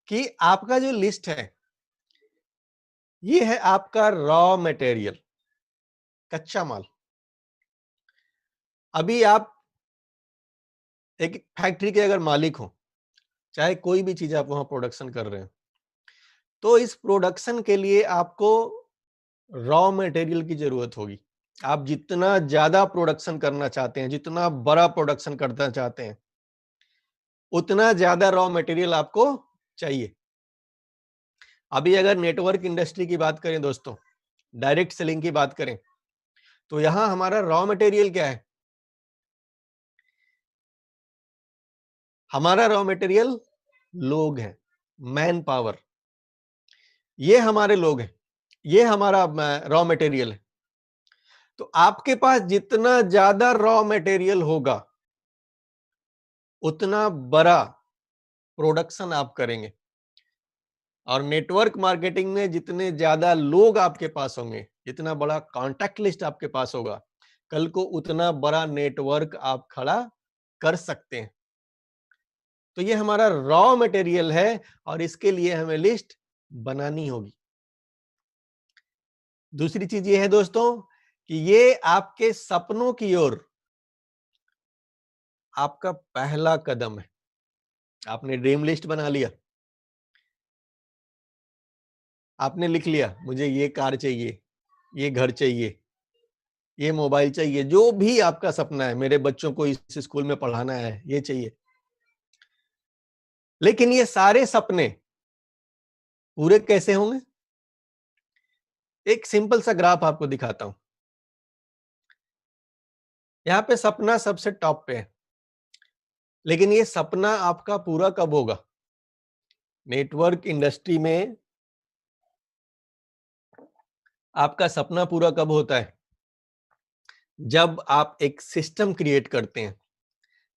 कि आपका जो लिस्ट है ये है आपका रॉ मटेरियल, कच्चा माल। अभी आप एक फैक्ट्री के अगर मालिक हो, चाहे कोई भी चीज आप वहां प्रोडक्शन कर रहे हैं, तो इस प्रोडक्शन के लिए आपको रॉ मटेरियल की जरूरत होगी। आप जितना ज्यादा प्रोडक्शन करना चाहते हैं, जितना बड़ा प्रोडक्शन करना चाहते हैं, उतना ज्यादा रॉ मटेरियल आपको चाहिए। अभी अगर नेटवर्क इंडस्ट्री की बात करें दोस्तों, डायरेक्ट सेलिंग की बात करें, तो यहां हमारा रॉ मटेरियल क्या है, हमारा रॉ मटेरियल लोग हैं, मैन पावर, ये हमारे लोग हैं, ये हमारा रॉ मटेरियल है। तो आपके पास जितना ज्यादा रॉ मटेरियल होगा उतना बड़ा प्रोडक्शन आप करेंगे। और नेटवर्क मार्केटिंग में जितने ज्यादा लोग आपके पास होंगे, जितना बड़ा कॉन्टैक्ट लिस्ट आपके पास होगा, कल को उतना बड़ा नेटवर्क आप खड़ा कर सकते हैं। तो ये हमारा रॉ मटेरियल है और इसके लिए हमें लिस्ट बनानी होगी। दूसरी चीज ये है दोस्तों कि ये आपके सपनों की ओर आपका पहला कदम है। आपने ड्रीम लिस्ट बना लिया, आपने लिख लिया मुझे ये कार चाहिए, ये घर चाहिए, ये मोबाइल चाहिए, जो भी आपका सपना है, मेरे बच्चों को इस स्कूल में पढ़ाना है, ये चाहिए। लेकिन ये सारे सपने पूरे कैसे होंगे? एक सिंपल सा ग्राफ आपको दिखाता हूं। यहां पे सपना सबसे टॉप पे है, लेकिन ये सपना आपका पूरा कब होगा? नेटवर्क इंडस्ट्री में आपका सपना पूरा कब होता है? जब आप एक सिस्टम क्रिएट करते हैं,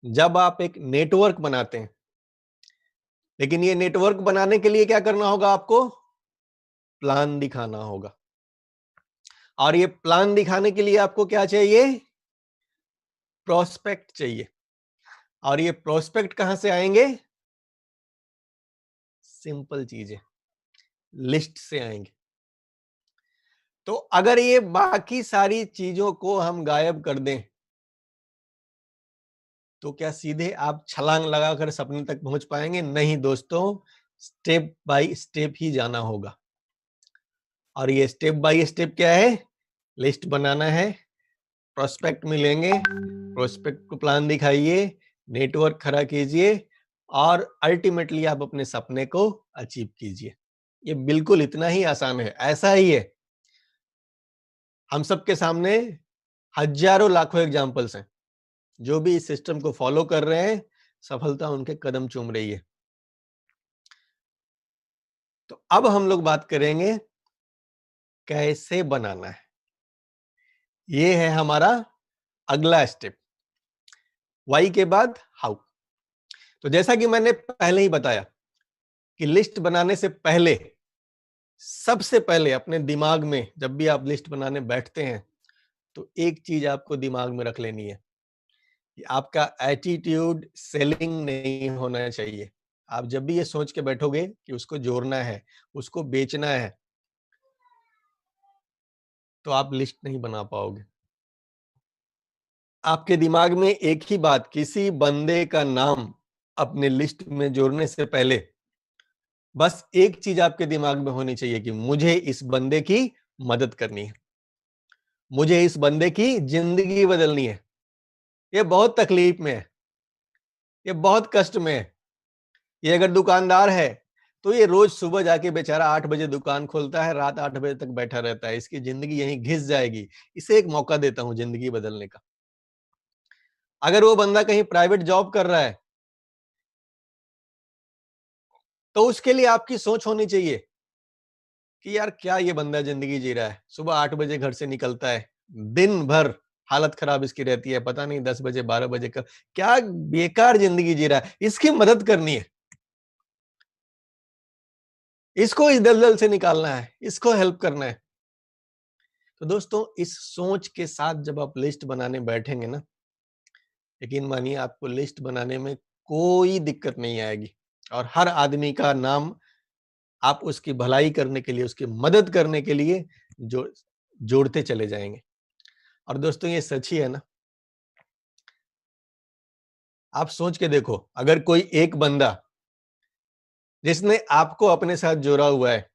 जब आप एक नेटवर्क बनाते हैं। लेकिन ये नेटवर्क बनाने के लिए क्या करना होगा? आपको प्लान दिखाना होगा। और ये प्लान दिखाने के लिए आपको क्या चाहिए? प्रोस्पेक्ट चाहिए। और ये प्रोस्पेक्ट कहां से आएंगे? सिंपल चीज है, लिस्ट से आएंगे। तो अगर ये बाकी सारी चीजों को हम गायब कर दें तो क्या सीधे आप छलांग लगाकर सपने तक पहुंच पाएंगे? नहीं दोस्तों, स्टेप बाय स्टेप ही जाना होगा। और ये स्टेप बाय स्टेप क्या है? लिस्ट बनाना है, प्रोस्पेक्ट मिलेंगे, प्रोस्पेक्ट को प्लान दिखाइए, नेटवर्क खड़ा कीजिए और अल्टीमेटली आप अपने सपने को अचीव कीजिए। ये बिल्कुल इतना ही आसान है, ऐसा ही है। हम सबके सामने हजारों लाखों एग्जाम्पल्स हैं, जो भी इस सिस्टम को फॉलो कर रहे हैं, सफलता उनके कदम चूम रही है। तो अब हम लोग बात करेंगे कैसे बनाना है। ये है हमारा अगला स्टेप, वाई के बाद हाउ। तो जैसा कि मैंने पहले ही बताया कि लिस्ट बनाने से पहले, सबसे पहले अपने दिमाग में जब भी आप लिस्ट बनाने बैठते हैं तो एक चीज आपको दिमाग में रख लेनी है कि आपका एटीट्यूड सेलिंग नहीं होना चाहिए। आप जब भी ये सोच के बैठोगे कि उसको जोड़ना है, उसको बेचना है, तो आप लिस्ट नहीं बना पाओगे। आपके दिमाग में एक ही बात, किसी बंदे का नाम अपने लिस्ट में जोड़ने से पहले बस एक चीज आपके दिमाग में होनी चाहिए कि मुझे इस बंदे की मदद करनी है, मुझे इस बंदे की जिंदगी बदलनी है। ये बहुत तकलीफ में है, ये बहुत कष्ट में है। ये अगर दुकानदार है तो ये रोज सुबह जाके बेचारा 8 बजे दुकान खोलता है, रात 8 बजे तक बैठा रहता है, इसकी जिंदगी यहीं घिस जाएगी। इसे एक मौका देता हूं जिंदगी बदलने का। अगर वो बंदा कहीं प्राइवेट जॉब कर रहा है तो उसके लिए आपकी सोच होनी चाहिए कि यार क्या ये बंदा जिंदगी जी रहा है। सुबह 8 बजे घर से निकलता है, दिन भर हालत खराब इसकी रहती है, पता नहीं 10 बजे 12 बजे का क्या बेकार जिंदगी जी रहा है, इसकी मदद करनी है, इसको इस दलदल से निकालना है, इसको हेल्प करना है। तो दोस्तों इस सोच के साथ जब आप लिस्ट बनाने बैठेंगे ना, यकीन मानिए आपको लिस्ट बनाने में कोई दिक्कत नहीं आएगी और हर आदमी का नाम आप उसकी भलाई करने के लिए, उसकी मदद करने के लिए जोड़ते चले जाएंगे। और दोस्तों ये सच ही है ना। आप सोच के देखो, अगर कोई एक बंदा जिसने आपको अपने साथ जोड़ा हुआ है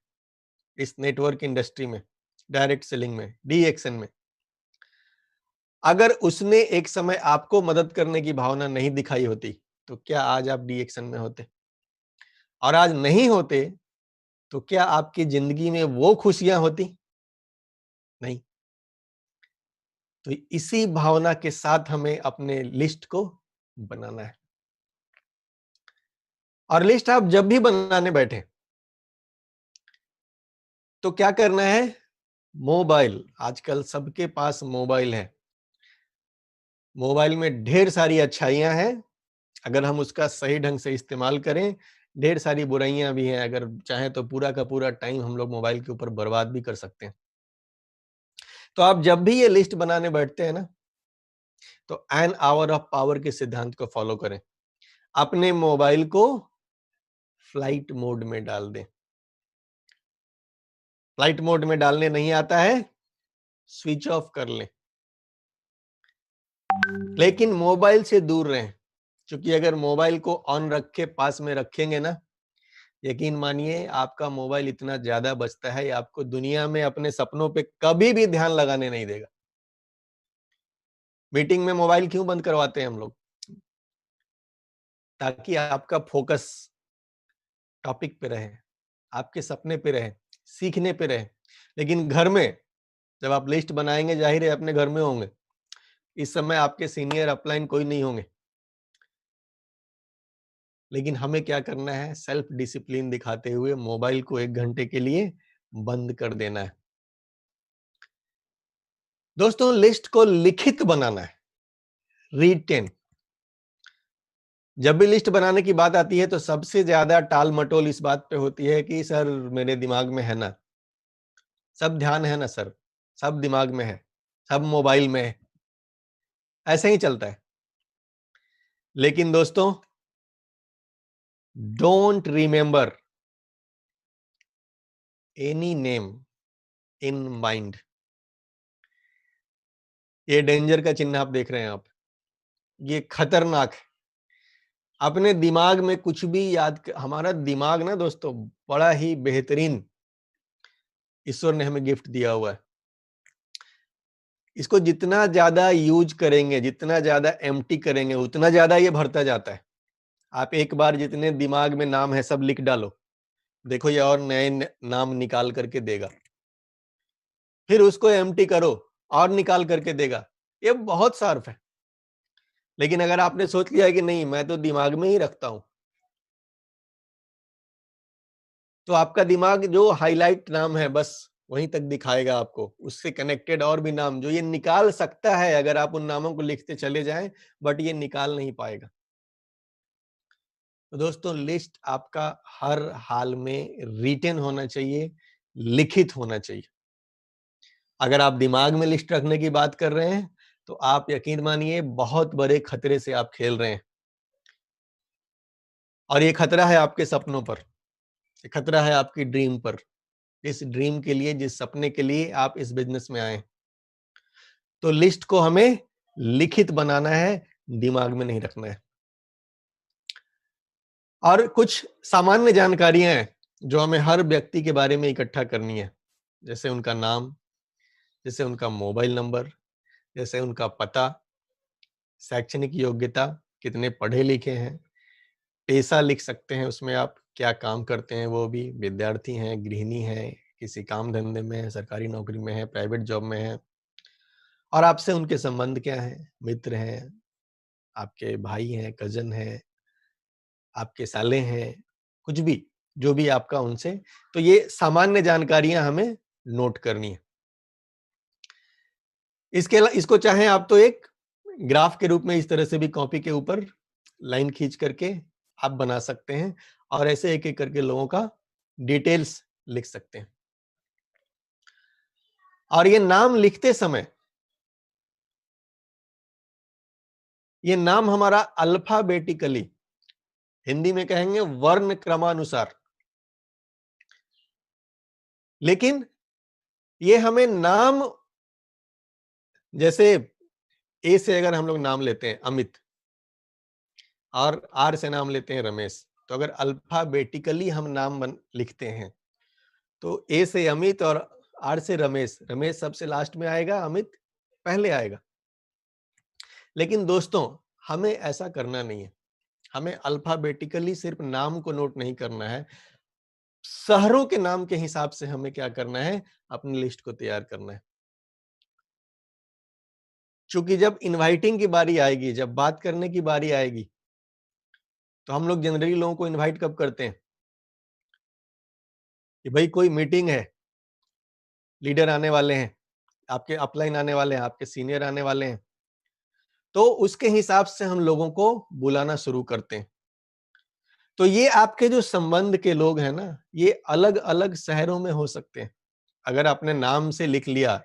इस नेटवर्क इंडस्ट्री में, डायरेक्ट सेलिंग में, डीएक्सएन में, अगर उसने एक समय आपको मदद करने की भावना नहीं दिखाई होती तो क्या आज आप डीएक्सएन में होते? और आज नहीं होते तो क्या आपकी जिंदगी में वो खुशियां होती? नहीं। तो इसी भावना के साथ हमें अपने लिस्ट को बनाना है। और लिस्ट आप जब भी बनाने बैठे तो क्या करना है? मोबाइल, आजकल सबके पास मोबाइल है, मोबाइल में ढेर सारी अच्छाइयां हैं अगर हम उसका सही ढंग से इस्तेमाल करें, ढेर सारी बुराइयां भी हैं, अगर चाहें तो पूरा का पूरा टाइम हम लोग मोबाइल के ऊपर बर्बाद भी कर सकते हैं। तो आप जब भी ये लिस्ट बनाने बैठते हैं ना, तो एन आवर ऑफ पावर के सिद्धांत को फॉलो करें। अपने मोबाइल को फ्लाइट मोड में डाल दें। फ्लाइट मोड में डालने नहीं आता है, स्विच ऑफ कर लें, लेकिन मोबाइल से दूर रहें। क्योंकि अगर मोबाइल को ऑन रखे पास में रखेंगे ना, यकीन मानिए आपका मोबाइल इतना ज्यादा बचता है, आपको दुनिया में अपने सपनों पे कभी भी ध्यान लगाने नहीं देगा। मीटिंग में मोबाइल क्यों बंद करवाते हैं हम लोग? ताकि आपका फोकस टॉपिक पे रहे, आपके सपने पे रहे, सीखने पे रहे। लेकिन घर में जब आप लिस्ट बनाएंगे, जाहिर है अपने घर में होंगे, इस समय आपके सीनियर अपलाइन कोई नहीं होंगे। लेकिन हमें क्या करना है? सेल्फ डिसिप्लिन दिखाते हुए मोबाइल को 1 घंटे के लिए बंद कर देना है। दोस्तों लिस्ट को लिखित बनाना है, रिटेन। जब भी लिस्ट बनाने की बात आती है तो सबसे ज्यादा टाल मटोल इस बात पे होती है कि सर मेरे दिमाग में है ना, सब ध्यान है ना सर, सब दिमाग में है, सब मोबाइल में है, ऐसे ही चलता है। लेकिन दोस्तों don't remember any name in mind. ये डेंजर का चिन्ह आप देख रहे हैं, आप ये खतरनाक है। अपने दिमाग में कुछ भी हमारा दिमाग ना दोस्तों बड़ा ही बेहतरीन ईश्वर ने हमें गिफ्ट दिया हुआ है। इसको जितना ज्यादा यूज करेंगे, जितना ज्यादा एम्प्टी करेंगे, उतना ज्यादा ये भरता जाता है। आप एक बार जितने दिमाग में नाम है सब लिख डालो, देखो ये और नए नाम निकाल करके देगा। फिर उसको एम्प्टी करो और निकाल करके देगा। ये बहुत शार्प है। लेकिन अगर आपने सोच लिया है कि नहीं मैं तो दिमाग में ही रखता हूं, तो आपका दिमाग जो हाईलाइट नाम है बस वहीं तक दिखाएगा आपको, उससे कनेक्टेड और भी नाम जो ये निकाल सकता है अगर आप उन नामों को लिखते चले जाएं, बट ये निकाल नहीं पाएगा। तो दोस्तों लिस्ट आपका हर हाल में रिटेन होना चाहिए, लिखित होना चाहिए। अगर आप दिमाग में लिस्ट रखने की बात कर रहे हैं तो आप यकीन मानिए बहुत बड़े खतरे से आप खेल रहे हैं। और ये खतरा है आपके सपनों पर, ये खतरा है आपकी ड्रीम पर, इस ड्रीम के लिए, जिस सपने के लिए आप इस बिजनेस में आए। तो लिस्ट को हमें लिखित बनाना है, दिमाग में नहीं रखना है। और कुछ सामान्य जानकारियां हैं जो हमें हर व्यक्ति के बारे में इकट्ठा करनी है, जैसे उनका नाम, जैसे उनका मोबाइल नंबर, जैसे उनका पता, शैक्षणिक योग्यता, कितने पढ़े लिखे हैं, पेशा लिख सकते हैं उसमें आप, क्या काम करते हैं, वो भी विद्यार्थी हैं, गृहिणी हैं, किसी काम धंधे में है, सरकारी नौकरी में है, प्राइवेट जॉब में है, और आपसे उनके संबंध क्या हैं, मित्र हैं, आपके भाई हैं, कजन हैं, आपके साले हैं, कुछ भी, जो भी आपका उनसे, तो ये सामान्य जानकारियां हमें नोट करनी है। इसको चाहे आप तो एक ग्राफ के रूप में इस तरह से भी कॉपी के ऊपर लाइन खींच करके आप बना सकते हैं, और ऐसे एक एक करके लोगों का डिटेल्स लिख सकते हैं। और ये नाम लिखते समय ये नाम हमारा अल्फाबेटिकली, हिंदी में कहेंगे वर्ण क्रमानुसार, लेकिन ये हमें नाम, जैसे ए से अगर हम लोग नाम लेते हैं अमित और आर से नाम लेते हैं रमेश, तो अगर अल्फाबेटिकली हम नाम लिखते हैं तो ए से अमित और आर से रमेश, रमेश सबसे लास्ट में आएगा, अमित पहले आएगा। लेकिन दोस्तों हमें ऐसा करना नहीं है, हमें अल्फाबेटिकली सिर्फ नाम को नोट नहीं करना है, शहरों के नाम के हिसाब से हमें क्या करना है, अपनी लिस्ट को तैयार करना है। क्योंकि जब इनवाइटिंग की बारी आएगी, जब बात करने की बारी आएगी, तो हम लोग जनरली लोगों को इनवाइट कब करते हैं कि भाई कोई मीटिंग है, लीडर आने वाले हैं, आपके अपलाइन आने वाले हैं, आपके सीनियर आने वाले हैं, तो उसके हिसाब से हम लोगों को बुलाना शुरू करते हैं। तो ये आपके जो संबंध के लोग हैं ना, ये अलग अलग शहरों में हो सकते हैं। अगर आपने नाम से लिख लिया,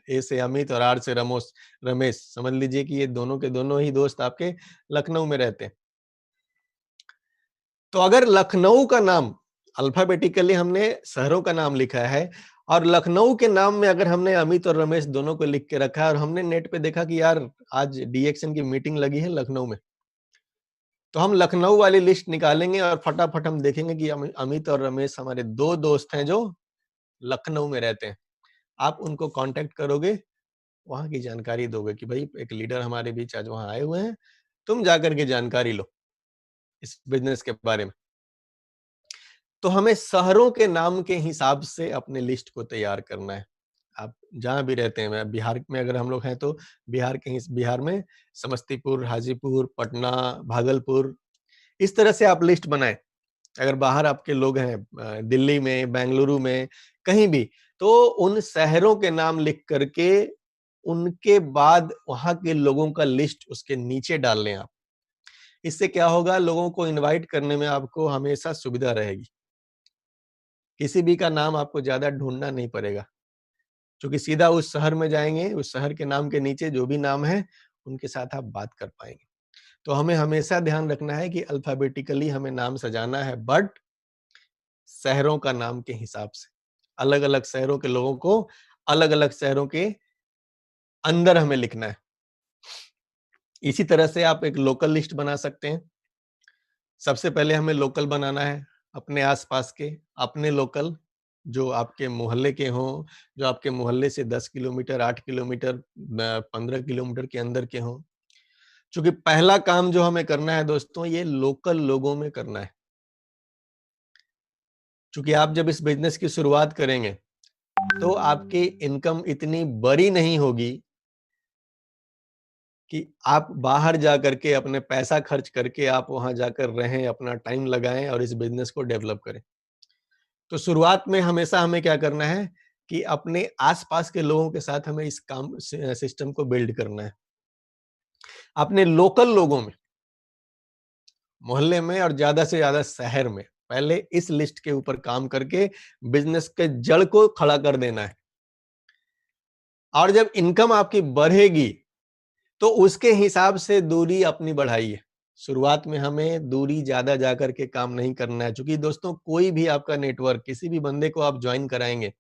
ए से अमित और आर से रमेश, समझ लीजिए कि ये दोनों के दोनों ही दोस्त आपके लखनऊ में रहते हैं। तो अगर लखनऊ का नाम, अल्फाबेटिकली हमने शहरों का नाम लिखा है, और लखनऊ के नाम में अगर हमने अमित और रमेश दोनों को लिख के रखा है, और हमने नेट पे देखा कि यार आज डीएक्शन की मीटिंग लगी है लखनऊ में, तो हम लखनऊ वाली लिस्ट निकालेंगे और फटाफट हम देखेंगे कि अमित और रमेश हमारे दो दोस्त हैं जो लखनऊ में रहते हैं। आप उनको कांटेक्ट करोगे, वहां की जानकारी दोगे कि भाई एक लीडर हमारे बीच आज वहां आए हुए हैं, तुम जाकर के जानकारी लो इस बिजनेस के बारे में। तो हमें शहरों के नाम के हिसाब से अपने लिस्ट को तैयार करना है। आप जहां भी रहते हैं, बिहार में अगर हम लोग हैं तो बिहार में समस्तीपुर, हाजीपुर, पटना, भागलपुर, इस तरह से आप लिस्ट बनाएं। अगर बाहर आपके लोग हैं, दिल्ली में, बेंगलुरु में, कहीं भी, तो उन शहरों के नाम लिख करके उनके बाद वहां के लोगों का लिस्ट उसके नीचे डाल लें आप। इससे क्या होगा, लोगों को इनवाइट करने में आपको हमेशा सुविधा रहेगी, किसी भी का नाम आपको ज्यादा ढूंढना नहीं पड़ेगा, क्योंकि सीधा उस शहर में जाएंगे, उस शहर के नाम के नीचे जो भी नाम है उनके साथ आप बात कर पाएंगे। तो हमें हमेशा ध्यान रखना है कि अल्फाबेटिकली हमें नाम सजाना है, बट शहरों का नाम के हिसाब से, अलग अलग शहरों के लोगों को अलग अलग शहरों के अंदर हमें लिखना है। इसी तरह से आप एक लोकल लिस्ट बना सकते हैं। सबसे पहले हमें लोकल बनाना है, अपने आसपास के, अपने लोकल जो आपके मोहल्ले के हों, जो आपके मोहल्ले से 10 किलोमीटर, 8 किलोमीटर, 15 किलोमीटर के अंदर के हों। क्योंकि पहला काम जो हमें करना है दोस्तों, ये लोकल लोगों में करना है। क्योंकि आप जब इस बिजनेस की शुरुआत करेंगे तो आपकी इनकम इतनी बड़ी नहीं होगी कि आप बाहर जाकर के अपने पैसा खर्च करके आप वहां जाकर रहें, अपना टाइम लगाएं और इस बिजनेस को डेवलप करें। तो शुरुआत में हमेशा हमें क्या करना है कि अपने आसपास के लोगों के साथ हमें इस काम सिस्टम को बिल्ड करना है। अपने लोकल लोगों में, मोहल्ले में और ज्यादा से ज्यादा शहर में, पहले इस लिस्ट के ऊपर काम करके बिजनेस के जड़ को खड़ा कर देना है। और जब इनकम आपकी बढ़ेगी तो उसके हिसाब से दूरी अपनी बढ़ाइए। शुरुआत में हमें दूरी ज्यादा जाकर के काम नहीं करना है, क्योंकि दोस्तों कोई भी आपका नेटवर्क, किसी भी बंदे को आप ज्वाइन कराएंगे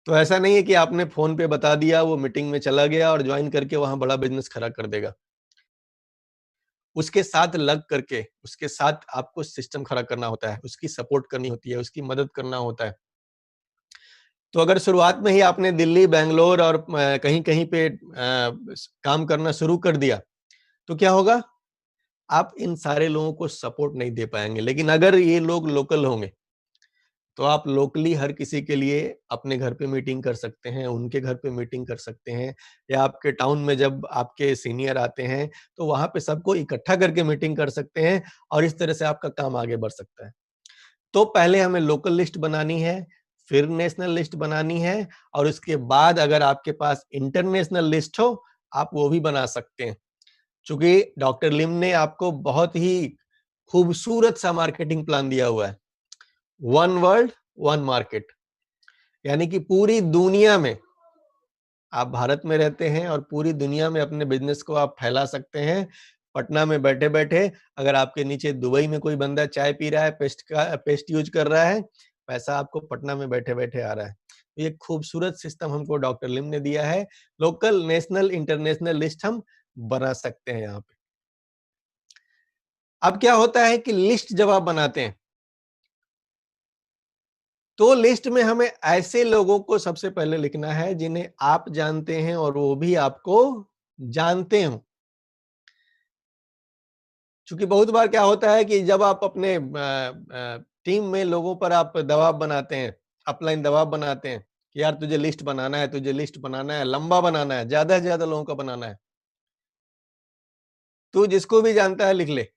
तो ऐसा नहीं है कि आपने फोन पे बता दिया, वो मीटिंग में चला गया और ज्वाइन करके वहां बड़ा बिजनेस खड़ा कर देगा। उसके साथ लग करके उसके साथ आपको सिस्टम खड़ा करना होता है, उसकी सपोर्ट करनी होती है, उसकी मदद करना होता है। तो अगर शुरुआत में ही आपने दिल्ली, बेंगलोर और कहीं कहीं पे काम करना शुरू कर दिया तो क्या होगा, आप इन सारे लोगों को सपोर्ट नहीं दे पाएंगे। लेकिन अगर ये लोग लोकल होंगे तो आप लोकली हर किसी के लिए अपने घर पे मीटिंग कर सकते हैं, उनके घर पे मीटिंग कर सकते हैं, या आपके टाउन में जब आपके सीनियर आते हैं तो वहां पे सबको इकट्ठा करके मीटिंग कर सकते हैं और इस तरह से आपका काम आगे बढ़ सकता है। तो पहले हमें लोकल लिस्ट बनानी है, फिर नेशनल लिस्ट बनानी है, और उसके बाद अगर आपके पास इंटरनेशनल लिस्ट हो आप वो भी बना सकते हैं। चूंकि डॉक्टर लिम ने आपको बहुत ही खूबसूरत सा मार्केटिंग प्लान दिया हुआ है, वन वर्ल्ड वन मार्केट, यानी कि पूरी दुनिया में, आप भारत में रहते हैं और पूरी दुनिया में अपने बिजनेस को आप फैला सकते हैं। पटना में बैठे बैठे अगर आपके नीचे दुबई में कोई बंदा चाय पी रहा है, पेस्ट यूज कर रहा है, पैसा आपको पटना में बैठे बैठे आ रहा है। तो ये खूबसूरत सिस्टम हमको डॉक्टर लिम ने दिया है। लोकल, नेशनल, इंटरनेशनल लिस्ट हम बना सकते हैं यहाँ पे। अब क्या होता है कि लिस्ट जब आप बनाते हैं तो लिस्ट में हमें ऐसे लोगों को सबसे पहले लिखना है जिन्हें आप जानते हैं और वो भी आपको जानते हो। क्योंकि बहुत बार क्या होता है कि जब आप अपने टीम में लोगों पर आप दबाव बनाते हैं, अपलाइन दबाव बनाते हैं कि यार तुझे लिस्ट बनाना है, तुझे लिस्ट बनाना है, लंबा बनाना है, ज्यादा से ज्यादा लोगों का बनाना है, तू जिसको भी जानता है लिख ले।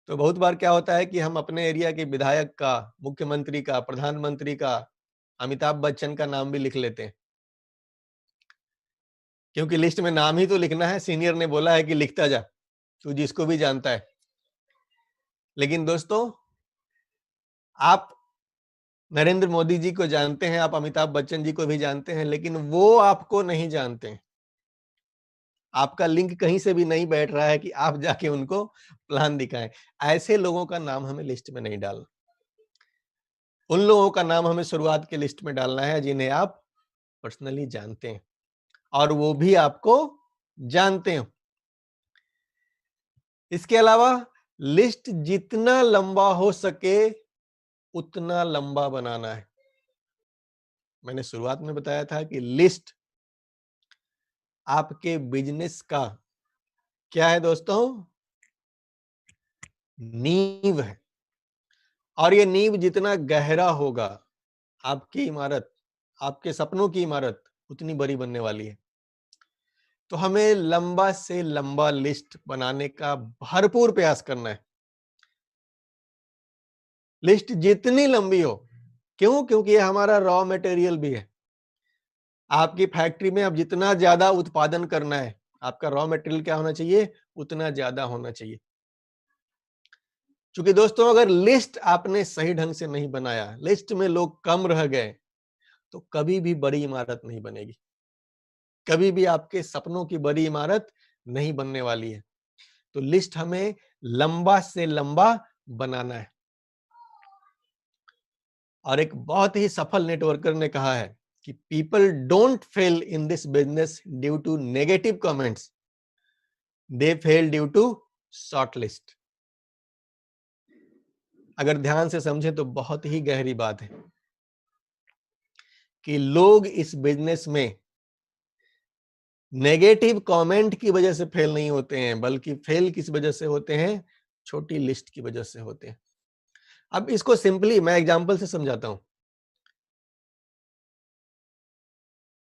तो बहुत बार क्या होता है कि हम अपने एरिया के विधायक का, मुख्यमंत्री का, प्रधानमंत्री का, अमिताभ बच्चन का नाम भी लिख लेते हैं, क्योंकि लिस्ट में नाम ही तो लिखना है, सीनियर ने बोला है कि लिखता जा, तू जिसको भी जानता है। लेकिन दोस्तों, आप नरेंद्र मोदी जी को जानते हैं, आप अमिताभ बच्चन जी को भी जानते हैं, लेकिन वो आपको नहीं जानते हैं। आपका लिंक कहीं से भी नहीं बैठ रहा है कि आप जाके उनको प्लान दिखाएं। ऐसे लोगों का नाम हमें लिस्ट में नहीं डालना। उन लोगों का नाम हमें शुरुआत के लिस्ट में डालना है जिन्हें आप पर्सनली जानते हैं और वो भी आपको जानते हो। इसके अलावा लिस्ट जितना लंबा हो सके उतना लंबा बनाना है। मैंने शुरुआत में बताया था कि लिस्ट आपके बिजनेस का क्या है दोस्तों, नींव है। और ये नींव जितना गहरा होगा, आपकी इमारत, आपके सपनों की इमारत उतनी बड़ी बनने वाली है। तो हमें लंबा से लंबा लिस्ट बनाने का भरपूर प्रयास करना है। लिस्ट जितनी लंबी हो, क्यों? क्योंकि ये हमारा रॉ मटेरियल भी है। आपकी फैक्ट्री में अब जितना ज्यादा उत्पादन करना है, आपका रॉ मटेरियल क्या होना चाहिए, उतना ज्यादा होना चाहिए। क्योंकि दोस्तों, अगर लिस्ट आपने सही ढंग से नहीं बनाया, लिस्ट में लोग कम रह गए, तो कभी भी बड़ी इमारत नहीं बनेगी, कभी भी आपके सपनों की बड़ी इमारत नहीं बनने वाली है। तो लिस्ट हमें लंबा से लंबा बनाना है। और एक बहुत ही सफल नेटवर्कर ने कहा है कि people don't fail in this business due to negative comments, they fail due to short list. अगर ध्यान से समझे तो बहुत ही गहरी बात है कि लोग इस बिजनेस में नेगेटिव कमेंट की वजह से फेल नहीं होते हैं, बल्कि फेल किस वजह से होते हैं, छोटी लिस्ट की वजह से होते हैं। अब इसको सिंपली मैं एग्जांपल से समझाता हूं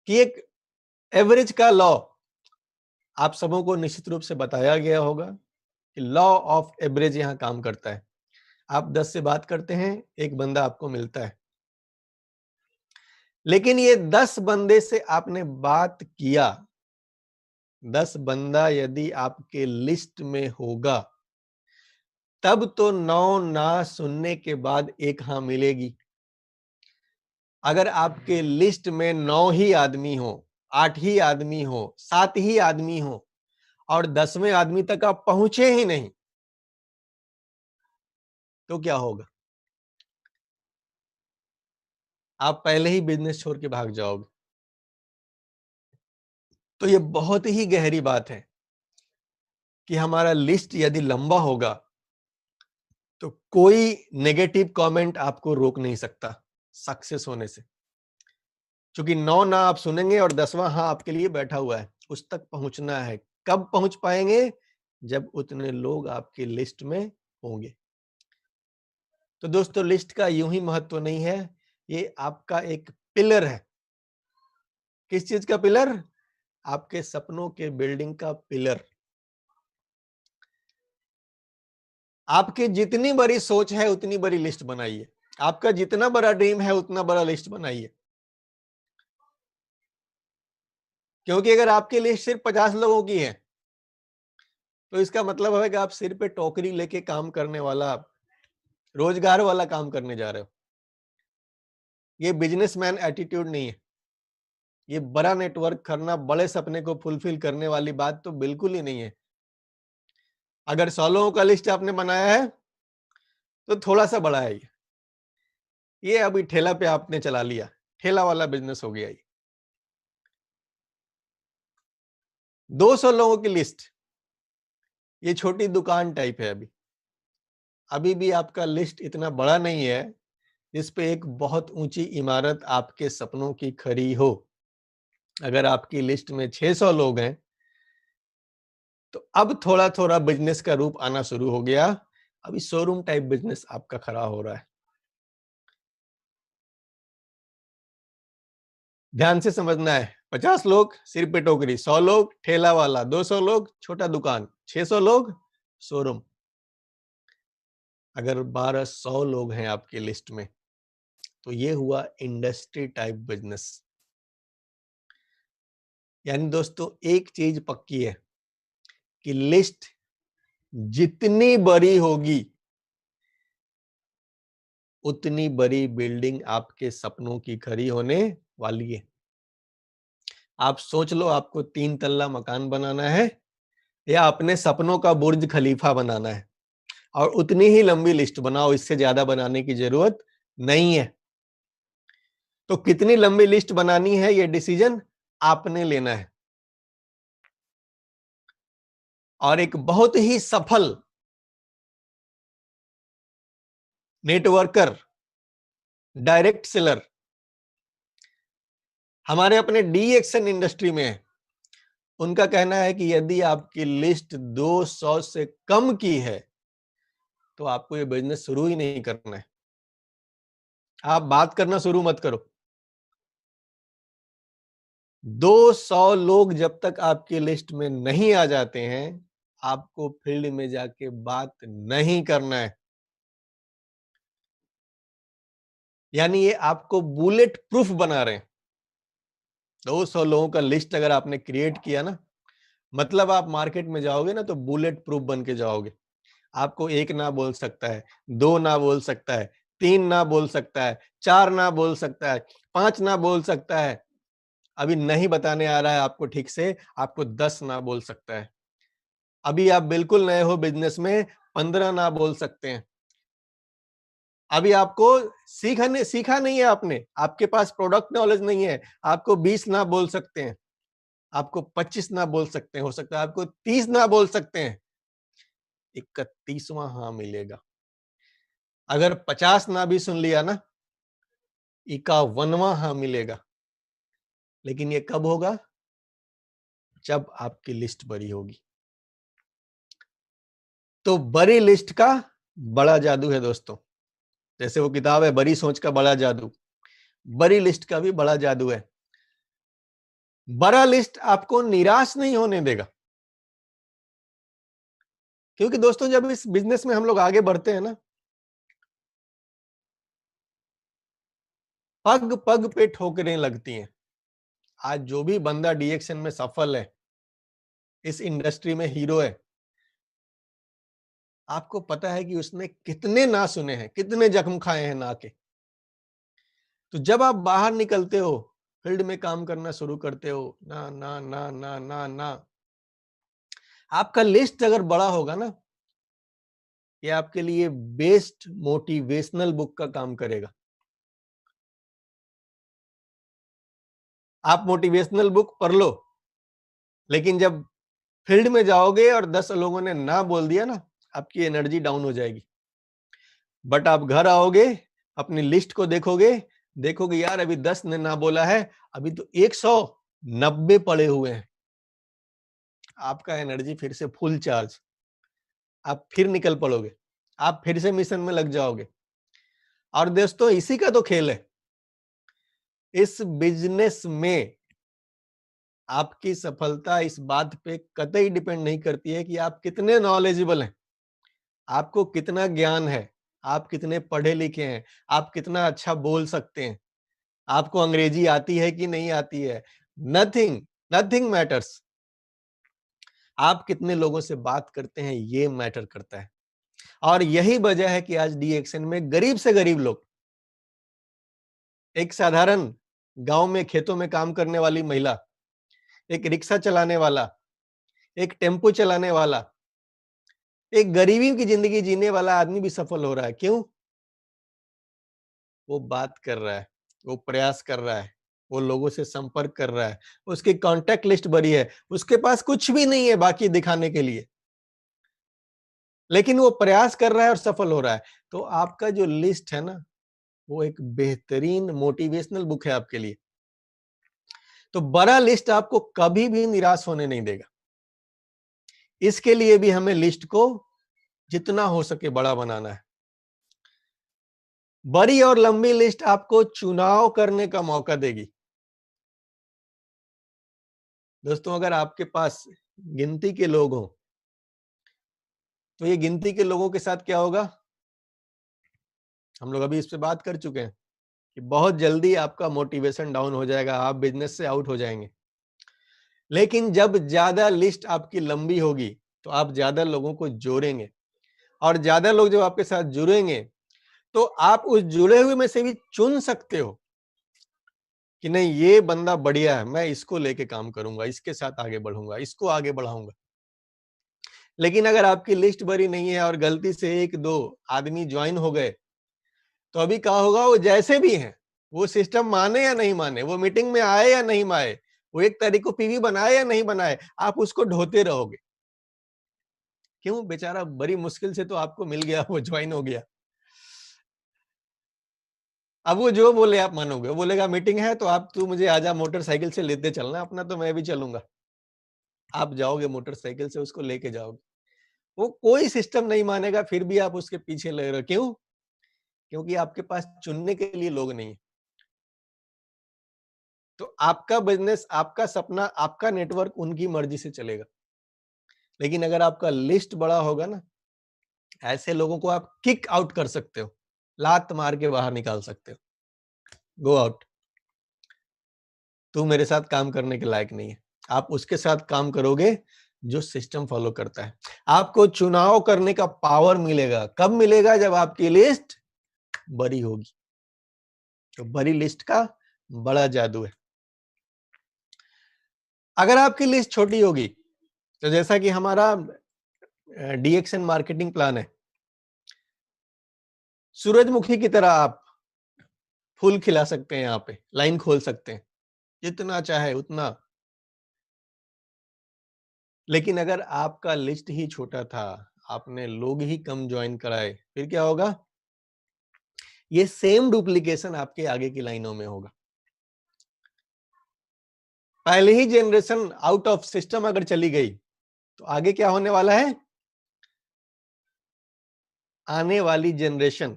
कि एक एवरेज का लॉ आप सबों को निश्चित रूप से बताया गया होगा कि लॉ ऑफ एवरेज यहां काम करता है। आप 10 से बात करते हैं, एक बंदा आपको मिलता है, लेकिन ये 10 बंदे से आपने बात किया, 10 बंदा यदि आपके लिस्ट में होगा तब तो 9 ना सुनने के बाद एक हाँ मिलेगी। अगर आपके लिस्ट में 9 ही आदमी हो, 8 ही आदमी हो, 7 ही आदमी हो और 10वें आदमी तक आप पहुंचे ही नहीं, तो क्या होगा? आप पहले ही बिजनेस छोड़ के भाग जाओगे। तो ये बहुत ही गहरी बात है कि हमारा लिस्ट यदि लंबा होगा तो कोई नेगेटिव कमेंट आपको रोक नहीं सकता सक्सेस होने से, क्योंकि 9 ना आप सुनेंगे और 10वां हाँ आपके लिए बैठा हुआ है। उस तक पहुंचना है। कब पहुंच पाएंगे? जब उतने लोग आपकी लिस्ट में होंगे। तो दोस्तों, लिस्ट का यूं ही महत्व नहीं है, ये आपका एक पिलर है। किस चीज का पिलर? आपके सपनों के बिल्डिंग का पिलर। आपकी जितनी बड़ी सोच है उतनी बड़ी लिस्ट बनाइए। आपका जितना बड़ा ड्रीम है उतना बड़ा लिस्ट बनाइए। क्योंकि अगर आपकी लिस्ट सिर्फ 50 लोगों की है तो इसका मतलब है कि आप सिर पे टोकरी लेके काम करने वाला, रोजगार वाला काम करने जा रहे हो। ये बिजनेसमैन एटीट्यूड नहीं है। ये बड़ा नेटवर्क करना, बड़े सपने को फुलफिल करने वाली बात तो बिल्कुल ही नहीं है। अगर 100 लोगों का लिस्ट आपने बनाया है तो थोड़ा सा बड़ा है ये अभी ठेला पे आपने चला लिया, ठेला वाला बिजनेस हो गया ये। 200 लोगों की लिस्ट, ये छोटी दुकान टाइप है। अभी भी आपका लिस्ट इतना बड़ा नहीं है जिस पे एक बहुत ऊंची इमारत आपके सपनों की खड़ी हो। अगर आपकी लिस्ट में 600 लोग हैं तो अब थोड़ा थोड़ा बिजनेस का रूप आना शुरू हो गया। अभी शोरूम टाइप बिजनेस आपका खड़ा हो रहा है। ध्यान से समझना है। 50 लोग सिर पे टोकरी, 100 लोग ठेला वाला, 200 लोग छोटा दुकान, 600 लोग शोरूम। अगर 1200 लोग हैं आपकी लिस्ट में तो ये हुआ इंडस्ट्री टाइप बिजनेस। यानी दोस्तों, एक चीज पक्की है कि लिस्ट जितनी बड़ी होगी उतनी बड़ी बिल्डिंग आपके सपनों की खड़ी होने वाली है। आप सोच लो, आपको 3 तल्ला मकान बनाना है या अपने सपनों का बुर्ज खलीफा बनाना है, और उतनी ही लंबी लिस्ट बनाओ, इससे ज्यादा बनाने की जरूरत नहीं है। तो कितनी लंबी लिस्ट बनानी है ये डिसीजन आपने लेना है। और एक बहुत ही सफल नेटवर्कर, डायरेक्ट सेलर हमारे अपने डी एक्शन इंडस्ट्री में है। उनका कहना है कि यदि आपकी लिस्ट 200 से कम की है तो आपको ये बिजनेस शुरू ही नहीं करना है। आप बात करना शुरू मत करो। 200 लोग जब तक आपकी लिस्ट में नहीं आ जाते हैं, आपको फील्ड में जाके बात नहीं करना है। यानी ये आपको बुलेट प्रूफ बना रहे हैं। 200 लोगों का लिस्ट अगर आपने क्रिएट किया ना, मतलब आप मार्केट में जाओगे ना तो बुलेट प्रूफ बन के जाओगे। आपको 1 ना बोल सकता है, 2 ना बोल सकता है, 3 ना बोल सकता है, 4 ना बोल सकता है, 5 ना बोल सकता है। अभी नहीं बताने आ रहा है आपको ठीक से, आपको 10 ना बोल सकता है। अभी आप बिल्कुल नए हो बिजनेस में, 15 ना बोल सकते हैं। अभी आपको सीखा नहीं है आपने, आपके पास प्रोडक्ट नॉलेज नहीं है, आपको 20 ना बोल सकते हैं, आपको 25 ना बोल सकते हैं, हो सकता है आपको 30 ना बोल सकते हैं। 31वां हाँ मिलेगा। अगर 50 ना भी सुन लिया ना, 51वां हाँ मिलेगा। लेकिन ये कब होगा? जब आपकी लिस्ट बड़ी होगी। तो बड़ी लिस्ट का बड़ा जादू है दोस्तों। जैसे वो किताब है बड़ी सोच का बड़ा जादू, बड़ी लिस्ट का भी बड़ा जादू है। बड़ा लिस्ट आपको निराश नहीं होने देगा। क्योंकि दोस्तों, जब इस बिजनेस में हम लोग आगे बढ़ते हैं ना, पग पग पे ठोकरें लगती हैं। आज जो भी बंदा डीएक्शन में सफल है, इस इंडस्ट्री में हीरो है, आपको पता है कि उसने कितने ना सुने हैं, कितने जख्म खाए हैं ना के। तो जब आप बाहर निकलते हो, फील्ड में काम करना शुरू करते हो, ना ना ना ना ना ना, आपका लिस्ट अगर बड़ा होगा ना, ये आपके लिए बेस्ट मोटिवेशनल बुक का काम करेगा। आप मोटिवेशनल बुक पढ़ लो, लेकिन जब फील्ड में जाओगे और 10 लोगों ने ना बोल दिया ना, आपकी एनर्जी डाउन हो जाएगी। बट आप घर आओगे, अपनी लिस्ट को देखोगे यार अभी 10 ने ना बोला है, अभी तो 190 पड़े हुए हैं। आपका एनर्जी फिर से फुल चार्ज, आप फिर निकल पड़ोगे, आप फिर से मिशन में लग जाओगे। और दोस्तों इसी का तो खेल है। इस बिजनेस में आपकी सफलता इस बात पे कतई डिपेंड नहीं करती है कि आप कितने नॉलेजेबल हैं, आपको कितना ज्ञान है, आप कितने पढ़े लिखे हैं, आप कितना अच्छा बोल सकते हैं, आपको अंग्रेजी आती है कि नहीं आती है। Nothing matters. आप कितने लोगों से बात करते हैं ये मैटर करता है। और यही वजह है कि आज DXN में गरीब से गरीब लोग, एक साधारण गांव में खेतों में काम करने वाली महिला, एक रिक्शा चलाने वाला, एक टेम्पो चलाने वाला, एक गरीबी की जिंदगी जीने वाला आदमी भी सफल हो रहा है। क्यों? वो बात कर रहा है, वो प्रयास कर रहा है, वो लोगों से संपर्क कर रहा है, उसकी कांटेक्ट लिस्ट बड़ी है, उसके पास कुछ भी नहीं है बाकी दिखाने के लिए, लेकिन वो प्रयास कर रहा है और सफल हो रहा है। तो आपका जो लिस्ट है ना, वो एक बेहतरीन मोटिवेशनल बुक है आपके लिए। तो बड़ा लिस्ट आपको कभी भी निराश होने नहीं देगा। इसके लिए भी हमें लिस्ट को जितना हो सके बड़ा बनाना है। बड़ी और लंबी लिस्ट आपको चुनाव करने का मौका देगी। दोस्तों अगर आपके पास गिनती के लोग हों, तो ये गिनती के लोगों के साथ क्या होगा, हम लोग अभी इस पे बात कर चुके हैं कि बहुत जल्दी आपका मोटिवेशन डाउन हो जाएगा, आप बिजनेस से आउट हो जाएंगे। लेकिन जब ज्यादा लिस्ट आपकी लंबी होगी तो आप ज्यादा लोगों को जोड़ेंगे, और ज्यादा लोग जब आपके साथ जुड़ेंगे तो आप उस जुड़े हुए में से भी चुन सकते हो कि नहीं ये बंदा बढ़िया है, मैं इसको लेके काम करूंगा, इसके साथ आगे बढ़ूंगा, इसको आगे बढ़ाऊंगा। लेकिन अगर आपकी लिस्ट बड़ी नहीं है और गलती से 1-2 आदमी ज्वाइन हो गए, तो अभी क्या होगा, वो जैसे भी हैं, वो सिस्टम माने या नहीं माने, वो मीटिंग में आए या नहीं आए, वो 1 तारीख को पीवी बनाए या नहीं बनाए, आप उसको ढोते रहोगे। क्यों? बेचारा बड़ी मुश्किल से तो आपको मिल गया, वो ज्वाइन हो गया। अब वो जो बोले आप मानोगे, वो बोलेगा मीटिंग है तो आप तू मुझे आजा मोटरसाइकिल से लेते चलना अपना, तो मैं भी चलूंगा। आप जाओगे मोटरसाइकिल से उसको लेके जाओगे, वो कोई सिस्टम नहीं मानेगा, फिर भी आप उसके पीछे लग रहे हो। क्यों? क्योंकि आपके पास चुनने के लिए लोग नहीं है। तो आपका बिजनेस, आपका सपना, आपका नेटवर्क उनकी मर्जी से चलेगा। लेकिन अगर आपका लिस्ट बड़ा होगा ना, ऐसे लोगों को आप किक आउट कर सकते हो, लात मार के बाहर निकाल सकते हो, गो आउट, तू मेरे साथ काम करने के लायक नहीं है। आप उसके साथ काम करोगे जो सिस्टम फॉलो करता है। आपको चुनाव करने का पावर मिलेगा। कब मिलेगा? जब आपकी लिस्ट बड़ी होगी। तो बड़ी लिस्ट का बड़ा जादू है। अगर आपकी लिस्ट छोटी होगी, तो जैसा कि हमारा DXN मार्केटिंग प्लान है, सूरजमुखी की तरह आप फूल खिला सकते हैं, यहाँ पे लाइन खोल सकते हैं जितना चाहे उतना। लेकिन अगर आपका लिस्ट ही छोटा था, आपने लोग ही कम ज्वाइन कराए, फिर क्या होगा? ये सेम डुप्लीकेशन आपके आगे की लाइनों में होगा। पहले ही जनरेशन आउट ऑफ सिस्टम अगर चली गई, तो आगे क्या होने वाला है? आने वाली जनरेशन,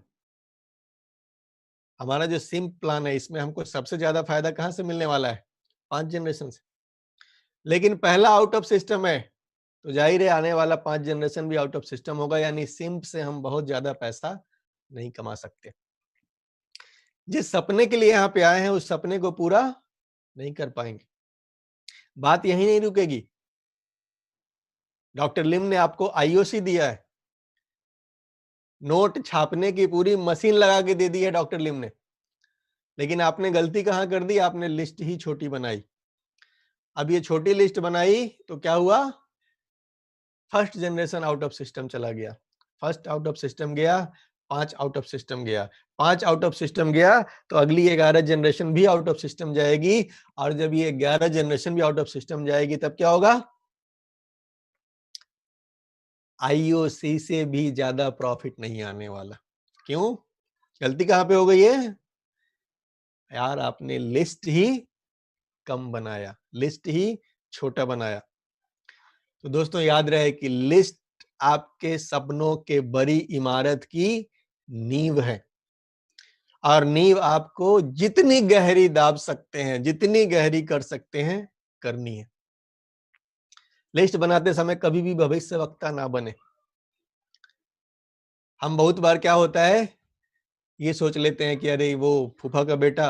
हमारा जो सिम प्लान है, इसमें हमको सबसे ज्यादा फायदा कहां से मिलने वाला है? 5 जनरेशन से। लेकिन पहला आउट ऑफ सिस्टम है, तो जाहिर है आने वाला 5 जनरेशन भी आउट ऑफ सिस्टम होगा, यानी सिम से हम बहुत ज्यादा पैसा नहीं कमा सकते। जिस सपने के लिए यहाँ पे आए हैं, उस सपने को पूरा नहीं कर पाएंगे। बात यही नहीं रुकेगी। डॉक्टर लिम ने आपको IOC दिया है, नोट छापने की पूरी मशीन लगा के दे दी है डॉक्टर लिम ने, लेकिन आपने गलती कहां कर दी? आपने लिस्ट ही छोटी बनाई। अब ये छोटी लिस्ट बनाई तो क्या हुआ? First generation out of system चला गया, फर्स्ट आउट ऑफ सिस्टम गया, 5 आउट ऑफ सिस्टम गया, 5 आउट ऑफ सिस्टम गया, तो अगली 11 जनरेशन भी आउट ऑफ सिस्टम जाएगी। और जब ये 11 जनरेशन भी आउट ऑफ सिस्टम जाएगी, तब क्या होगा? आईओसी से भी ज्यादा प्रॉफिट नहीं आने वाला। क्यों? गलती कहां पे हो गई है यार? आपने लिस्ट ही कम बनाया, लिस्ट ही छोटा बनाया। तो दोस्तों याद रहे कि लिस्ट आपके सपनों के बड़ी इमारत की नींव है, और नींव आपको जितनी गहरी दाब सकते हैं, जितनी गहरी कर सकते हैं, करनी है। लिस्ट बनाते समय कभी भी भविष्यवक्ता ना बने। हम बहुत बार क्या होता है, ये सोच लेते हैं कि अरे वो फूफा का बेटा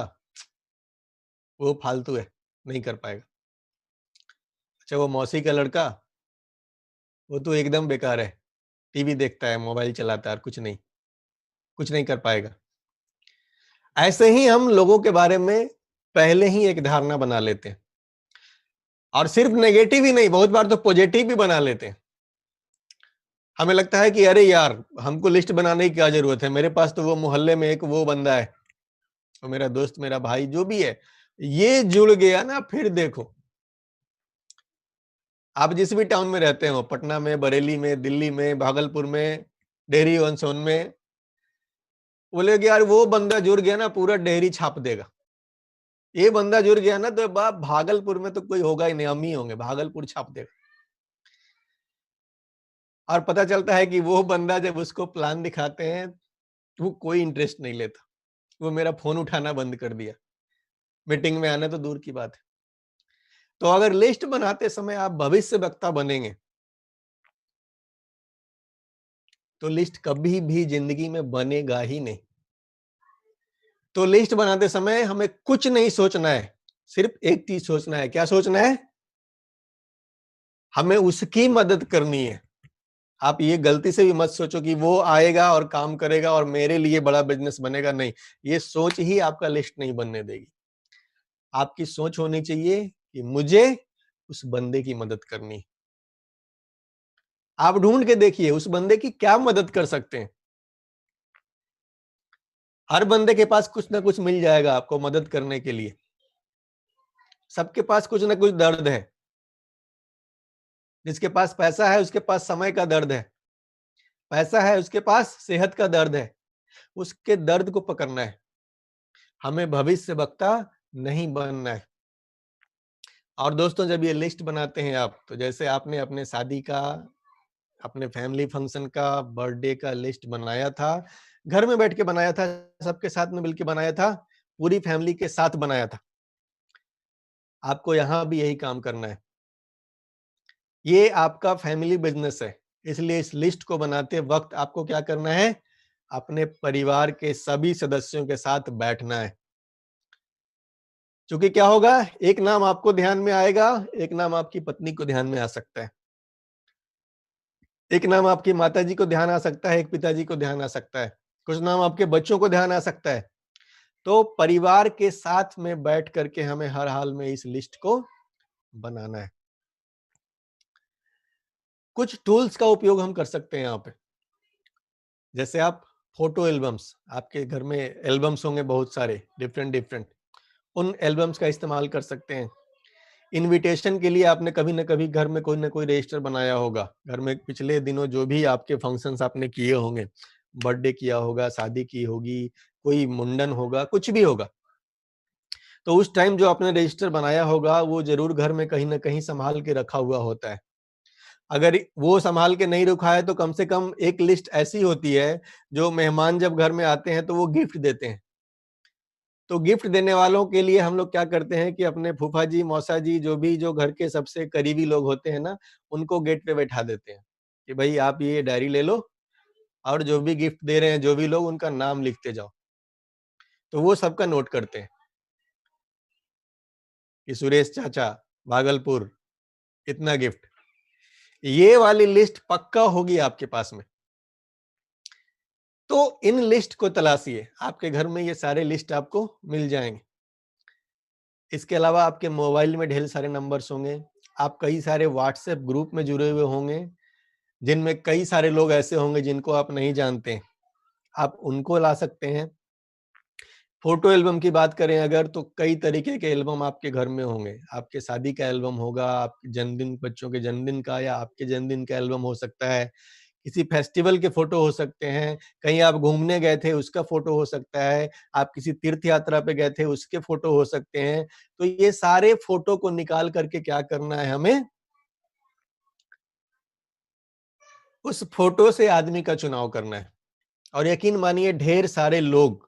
वो फालतू है, नहीं कर पाएगा। अच्छा वो मौसी का लड़का वो तो एकदम बेकार है, टीवी देखता है, मोबाइल चलाता है, और कुछ नहीं कर पाएगा। ऐसे ही हम लोगों के बारे में पहले ही एक धारणा बना लेते हैं, और सिर्फ नेगेटिव ही नहीं, बहुत बार तो पॉजिटिव भी बना लेते हैं। हमें लगता है कि अरे यार हमको लिस्ट बनाने की क्या जरूरत है, मेरे पास तो वो मोहल्ले में एक वो बंदा है, और मेरा दोस्त, मेरा भाई जो भी है, ये जुड़ गया ना, फिर देखो। आप जिस भी टाउन में रहते हो, पटना में, बरेली में, दिल्ली में, भागलपुर में, डेहरी ऑन सोन में, बोले कि यार वो बंदा जुड़ गया ना, पूरा डेहरी छाप देगा। ये बंदा जुड़ गया ना तो बाप भागलपुर में तो कोई होगा ही नहीं, हम ही होंगे, भागलपुर छाप देगा। और पता चलता है कि वो बंदा जब उसको प्लान दिखाते हैं वो कोई इंटरेस्ट नहीं लेता, वो मेरा फोन उठाना बंद कर दिया, मीटिंग में आना तो दूर की बात है। तो अगर लिस्ट बनाते समय आप भविष्य वक्ता बनेंगे तो लिस्ट कभी भी जिंदगी में बनेगा ही नहीं। तो लिस्ट बनाते समय हमें कुछ नहीं सोचना है, सिर्फ एक चीज सोचना है। क्या सोचना है? हमें उसकी मदद करनी है। आप ये गलती से भी मत सोचो कि वो आएगा और काम करेगा और मेरे लिए बड़ा बिजनेस बनेगा, नहीं, ये सोच ही आपका लिस्ट नहीं बनने देगी। आपकी सोच होनी चाहिए कि मुझे उस बंदे की मदद करनी है। आप ढूंढ के देखिए उस बंदे की क्या मदद कर सकते हैं। हर बंदे के पास कुछ ना कुछ मिल जाएगा आपको मदद करने के लिए। सबके पास कुछ ना कुछ दर्द है। जिसके पास पैसा है उसके पास समय का दर्द है, पैसा है उसके पास सेहत का दर्द है। उसके दर्द को पकड़ना है, हमें भविष्य वक्ता नहीं बनना है। और दोस्तों जब ये लिस्ट बनाते हैं आप, तो जैसे आपने अपने शादी का, अपने फैमिली फंक्शन का, बर्थडे का लिस्ट बनाया था, घर में बैठ के बनाया था, सबके साथ में मिलके बनाया था, पूरी फैमिली के साथ बनाया था, आपको यहां भी यही काम करना है। ये आपका फैमिली बिजनेस है, इसलिए इस लिस्ट को बनाते वक्त आपको क्या करना है? अपने परिवार के सभी सदस्यों के साथ बैठना है। क्योंकि क्या होगा, एक नाम आपको ध्यान में आएगा, एक नाम आपकी पत्नी को ध्यान में आ सकता है, एक नाम आपकी माताजी को ध्यान आ सकता है, एक पिताजी को ध्यान आ सकता है, कुछ नाम आपके बच्चों को ध्यान आ सकता है। तो परिवार के साथ में बैठ करके हमें हर हाल में इस लिस्ट को बनाना है। कुछ टूल्स का उपयोग हम कर सकते हैं यहाँ पे, जैसे आप फोटो एल्बम्स, आपके घर में एल्बम्स होंगे बहुत सारे डिफरेंट, उन एल्बम्स का इस्तेमाल कर सकते हैं। इनविटेशन के लिए आपने कभी ना कभी घर में कोई ना कोई रजिस्टर बनाया होगा, घर में पिछले दिनों जो भी आपके फंक्शंस आपने किए होंगे, बर्थडे किया होगा, शादी की होगी, कोई मुंडन होगा, कुछ भी होगा, तो उस टाइम जो आपने रजिस्टर बनाया होगा वो जरूर घर में कहीं ना कहीं संभाल के रखा हुआ होता है। अगर वो संभाल के नहीं रखा है तो कम से कम एक लिस्ट ऐसी होती है जो मेहमान जब घर में आते हैं तो वो गिफ्ट देते हैं। तो गिफ्ट देने वालों के लिए हम लोग क्या करते हैं कि अपने फूफा जी, मौसा जी, जो घर के सबसे करीबी लोग होते हैं ना, उनको गेट पे बैठा देते हैं कि भाई आप ये डायरी ले लो और जो भी गिफ्ट दे रहे हैं जो भी लोग, उनका नाम लिखते जाओ। तो वो सबका नोट करते हैं कि सुरेश चाचा भागलपुर इतना गिफ्ट। ये वाली लिस्ट पक्का होगी आपके पास में। तो इन लिस्ट को तलाशिए, आपके घर में ये सारे लिस्ट आपको मिल जाएंगे। इसके अलावा आपके मोबाइल में ढेर सारे नंबर्स होंगे, आप कई सारे व्हाट्सएप ग्रुप में जुड़े हुए होंगे जिनमें कई सारे लोग ऐसे होंगे जिनको आप नहीं जानते, आप उनको ला सकते हैं। फोटो एल्बम की बात करें अगर, तो कई तरीके के एल्बम आपके घर में होंगे। आपके शादी का एल्बम होगा, आपके जन्मदिन, बच्चों के जन्मदिन का, या आपके जन्मदिन का एल्बम हो सकता है, किसी फेस्टिवल के फोटो हो सकते हैं, कहीं आप घूमने गए थे उसका फोटो हो सकता है, आप किसी तीर्थ यात्रा पे गए थे उसके फोटो हो सकते हैं। तो ये सारे फोटो को निकाल करके क्या करना है हमें, उस फोटो से आदमी का चुनाव करना है। और यकीन मानिए ढेर सारे लोग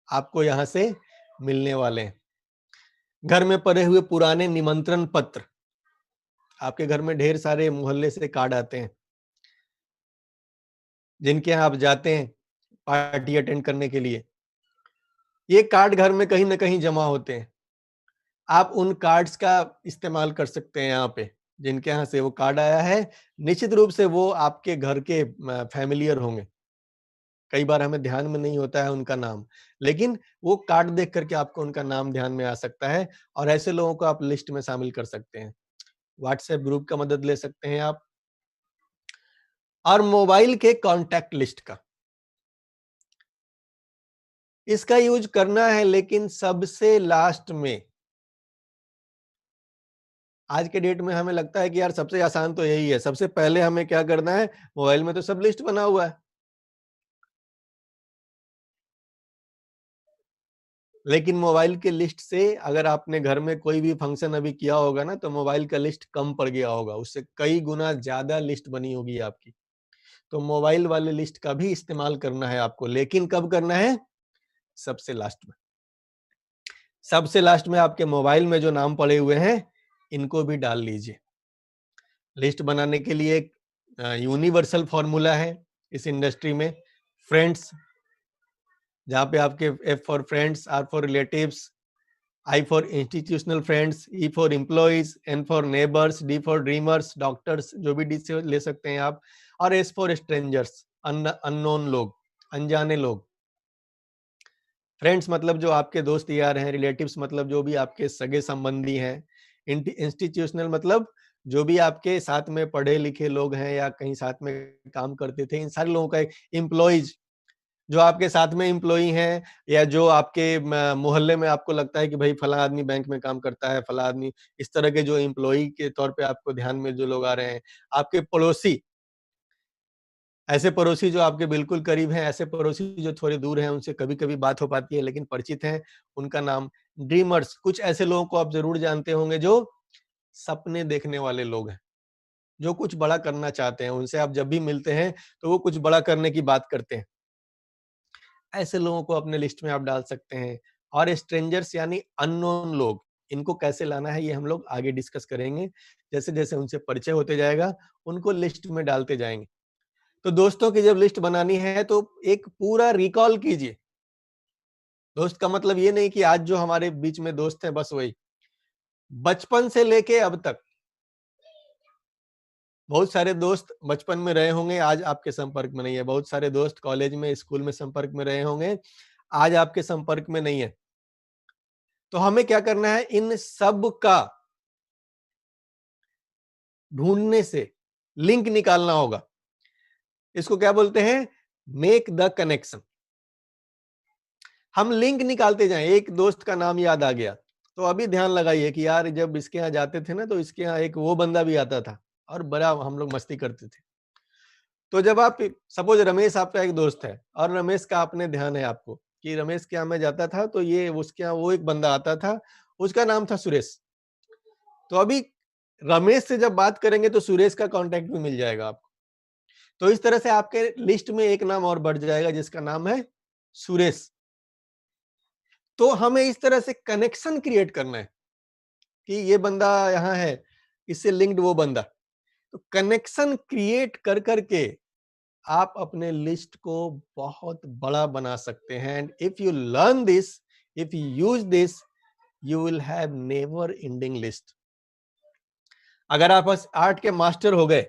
आपको यहां से मिलने वाले हैं। घर में पड़े हुए पुराने निमंत्रण पत्र, आपके घर में ढेर सारे मोहल्ले से कार्ड आते हैं जिनके यहाँ आप जाते हैं पार्टी अटेंड करने के लिए। ये कार्ड घर में कहीं ना कहीं जमा होते हैं। आप उन कार्ड्स का इस्तेमाल कर सकते हैं यहाँ पे, जिनके यहाँ से वो कार्ड आया है। निश्चित रूप से वो आपके घर के फैमिलियर होंगे, कई बार हमें ध्यान में नहीं होता है उनका नाम, लेकिन वो कार्ड देख करके आपको उनका नाम ध्यान में आ सकता है और ऐसे लोगों को आप लिस्ट में शामिल कर सकते हैं। व्हाट्सएप ग्रुप का मदद ले सकते हैं आप, और मोबाइल के कॉन्टैक्ट लिस्ट का, इसका यूज करना है लेकिन सबसे लास्ट में। आज के डेट में हमें लगता है कि यार सबसे आसान तो यही है, सबसे पहले हमें क्या करना है, मोबाइल में तो सब लिस्ट बना हुआ है। लेकिन मोबाइल के लिस्ट से अगर आपने घर में कोई भी फंक्शन अभी किया होगा ना, तो मोबाइल का लिस्ट कम पड़ गया होगा, उससे कई गुना ज्यादा लिस्ट बनी होगी आपकी। तो मोबाइल वाले लिस्ट का भी इस्तेमाल करना है आपको, लेकिन कब करना है, सबसे लास्ट में। सबसे लास्ट में आपके मोबाइल में जो नाम पड़े हुए हैं इनको भी डाल लीजिए। लिस्ट बनाने के लिए एक यूनिवर्सल फॉर्मूला है इस इंडस्ट्री में, फ्रेंड्स, जहां पे आपके F for friends, R for relatives, I for institutional friends, E for employees, N for neighbours, D for dreamers, doctors, जो भी डी से ले सकते हैं आप, और एस फॉर स्ट्रेंजर्स, अननोन लोग, अनजाने लोग। फ्रेंड्स मतलब जो आपके दोस्त यार हैं, रिलेटिव्स मतलब जो भी आपके सगे संबंधी हैं, इंस्टीट्यूशनल मतलब जो भी आपके साथ में पढ़े लिखे लोग हैं या कहीं साथ में काम करते थे, इन सारे लोगों का। एम्प्लॉइज, जो आपके साथ में एम्प्लॉई हैं या जो आपके मोहल्ले में आपको लगता है कि भाई फला आदमी बैंक में काम करता है, फला आदमी, इस तरह के जो एम्प्लॉई के तौर पे आपको ध्यान में जो लोग आ रहे हैं। आपके पड़ोसी, ऐसे पड़ोसी जो आपके बिल्कुल करीब हैं, ऐसे पड़ोसी जो थोड़े दूर हैं, उनसे कभी कभी बात हो पाती है लेकिन परिचित हैं, उनका नाम। ड्रीमर्स, कुछ ऐसे लोगों को आप जरूर जानते होंगे जो सपने देखने वाले लोग हैं, जो कुछ बड़ा करना चाहते हैं, उनसे आप जब भी मिलते हैं तो वो कुछ बड़ा करने की बात करते हैं। ऐसे लोगों को अपने लिस्ट में आप डाल सकते हैं। और स्ट्रेंजर्स यानी अननोन लोग, इनको कैसे लाना है ये हम लोग आगे डिस्कस करेंगे। जैसे जैसे उनसे परिचय होते जाएगा उनको लिस्ट में डालते जाएंगे। तो दोस्तों की जब लिस्ट बनानी है तो एक पूरा रिकॉल कीजिए। दोस्त का मतलब ये नहीं कि आज जो हमारे बीच में दोस्त है बस वही, बचपन से लेके अब तक बहुत सारे दोस्त बचपन में रहे होंगे, आज आपके संपर्क में नहीं है। बहुत सारे दोस्त कॉलेज में, स्कूल में संपर्क में रहे होंगे, आज आपके संपर्क में नहीं है। तो हमें क्या करना है, इन सब का ढूंढने से लिंक निकालना होगा। इसको क्या बोलते हैं, मेक द कनेक्शन। हम लिंक निकालते जाएं। एक दोस्त का नाम याद आ गया तो अभी ध्यान लगाइए कि यार जब इसके यहाँ जाते थे ना तो इसके यहाँ एक वो बंदा भी आता था और बड़ा हम लोग मस्ती करते थे। तो जब आप सपोज रमेश आपका एक दोस्त है और रमेश का आपने ध्यान है आपको कि रमेश के यहाँ मैं जाता था तो ये उसके यहाँ वो एक बंदा आता था, उसका नाम था सुरेश। तो अभी रमेश से जब बात करेंगे तो सुरेश का कांटेक्ट भी मिल जाएगा आपको। तो इस तरह से आपके लिस्ट में एक नाम और बढ़ जाएगा जिसका नाम है सुरेश। तो हमें इस तरह से कनेक्शन क्रिएट करना है कि ये बंदा यहाँ है, इससे लिंक्ड वो बंदा। तो कनेक्शन क्रिएट कर करके आप अपने लिस्ट को बहुत बड़ा बना सकते हैं। And if you learn this, if you use this, you will have never ending list. अगर आप बस आर्ट के मास्टर हो गए